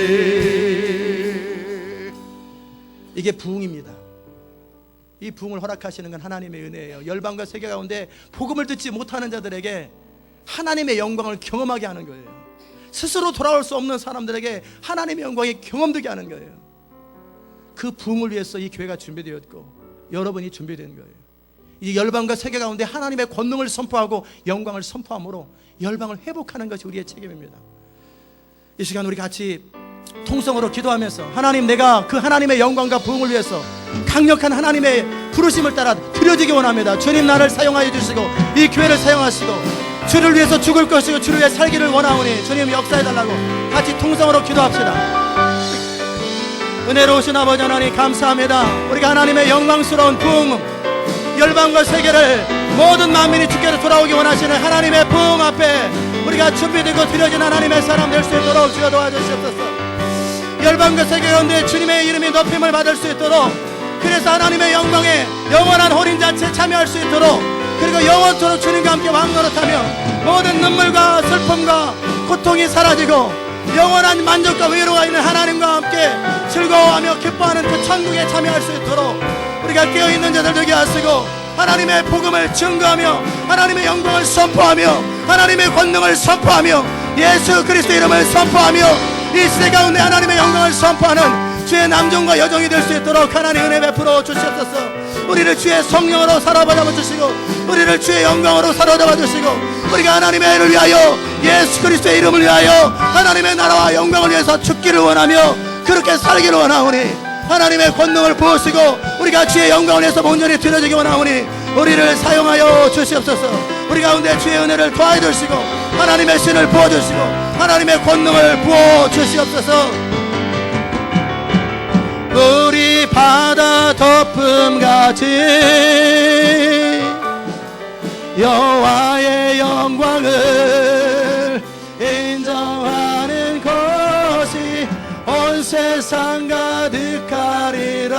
이게 부흥입니다. 이 부흥을 허락하시는 건 하나님의 은혜예요. 열방과 세계 가운데 복음을 듣지 못하는 자들에게 하나님의 영광을 경험하게 하는 거예요. 스스로 돌아올 수 없는 사람들에게 하나님의 영광이 경험되게 하는 거예요. 그 부흥을 위해서 이 교회가 준비되었고 여러분이 준비된 거예요. 이 열방과 세계 가운데 하나님의 권능을 선포하고 영광을 선포함으로 열방을 회복하는 것이 우리의 책임입니다. 이 시간 우리 같이 통성으로 기도하면서 하나님, 내가 그 하나님의 영광과 부흥을 위해서 강력한 하나님의 부르심을 따라 드려지기 원합니다. 주님, 나를 사용하여 주시고 이 교회를 사용하시고 주를 위해서 죽을 것이고 주를 위해 살기를 원하오니 주님 역사해달라고 같이 통성으로 기도합시다. 은혜로우신 아버지 하나님 감사합니다. 우리가 하나님의 영광스러운 부흥, 열방과 세계를 모든 만민이 주께로 돌아오기 원하시는 하나님의 부흥 앞에 우리가 준비되고 드려진 하나님의 사람 될 수 있도록 주여 도와주시옵소서. 열방과 세계 가운데 주님의 이름이 높임을 받을 수 있도록, 그래서 하나님의 영광에 영원한 혼인잔치에 참여할 수 있도록, 그리고 영원토록 주님과 함께 왕노릇하며 모든 눈물과 슬픔과 고통이 사라지고 영원한 만족과 위로가 있는 하나님과 함께 즐거워하며 기뻐하는 그 천국에 참여할 수 있도록 우리가 깨어있는 자들 되게 하시고 하나님의 복음을 증거하며 하나님의 영광을 선포하며 하나님의 권능을 선포하며 예수 그리스도 이름을 선포하며 이 시대 가운데 하나님의 영광을 선포하는 주의 남종과 여종이 될 수 있도록 하나님 은혜 베풀어 주시옵소서. 우리를 주의 성령으로 사로잡아 주시고 우리를 주의 영광으로 사로잡아 주시고 우리가 하나님의 애를 위하여 예수 그리스도의 이름을 위하여 하나님의 나라와 영광을 위해서 죽기를 원하며 그렇게 살기를 원하오니 하나님의 권능을 부으시고 우리가 주의 영광을 위해서 온전히 드려지기 원하오니 우리를 사용하여 주시옵소서. 우리 가운데 주의 은혜를 더하여 주시고 하나님의 신을 부어주시고 하나님의 권능을 부어주시옵소서. 우리 바다 덮음같이 여호와의 영광을 인정하는 것이 온 세상 가득하리라.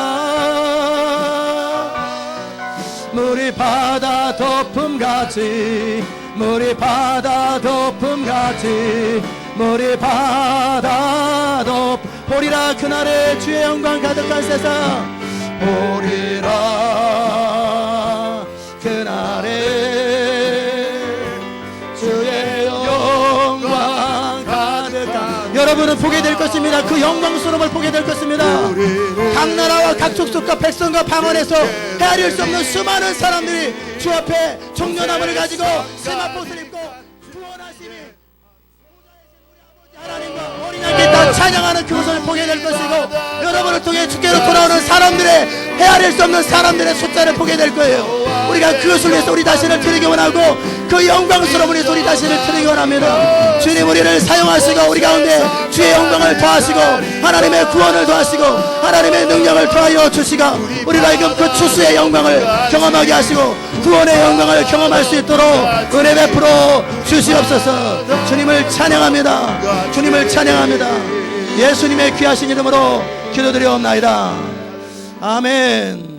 물이 바다 덮음같이 물이 바다 덮음같이 물이 바다 덮 보리라. 그날에 주의 영광 가득한 세상 보리라. 그날에 주의 영광 가득한 여러분은 보게 될 것입니다. 그 영광스러움을 보게 될 것입니다. 각 나라와 각 족속과 백성과 방언에서 헤아릴 수 없는 수많은 사람들이 주 앞에 종려나무를 가지고 세마포를 입고 구원하심이 하나님과 어린 양께 다 찬양하는 그 모습을 보게 될 것이고 여러분을 통해 주께로 돌아오는 사람들의 헤아릴 수 없는 사람들의 숫자를 보게 될 거예요. 우리가 그것을 위해서 우리 자신을 드리기 원하고 그 영광스러운 우리 우리 자신을 드리기 원합니다. 주님 우리를 사용하시고 우리 가운데 주의 영광을 더하시고 하나님의 구원을 더하시고 하나님의 능력을 더하여 주시고 우리가 하여금 그 추수의 영광을 경험하게 하시고 구원의 영광을 경험할 수 있도록 은혜 베풀어 주시옵소서. 주님을 찬양합니다. 주님을 찬양합니다. 예수님의 귀하신 이름으로 기도드리옵나이다. 아멘.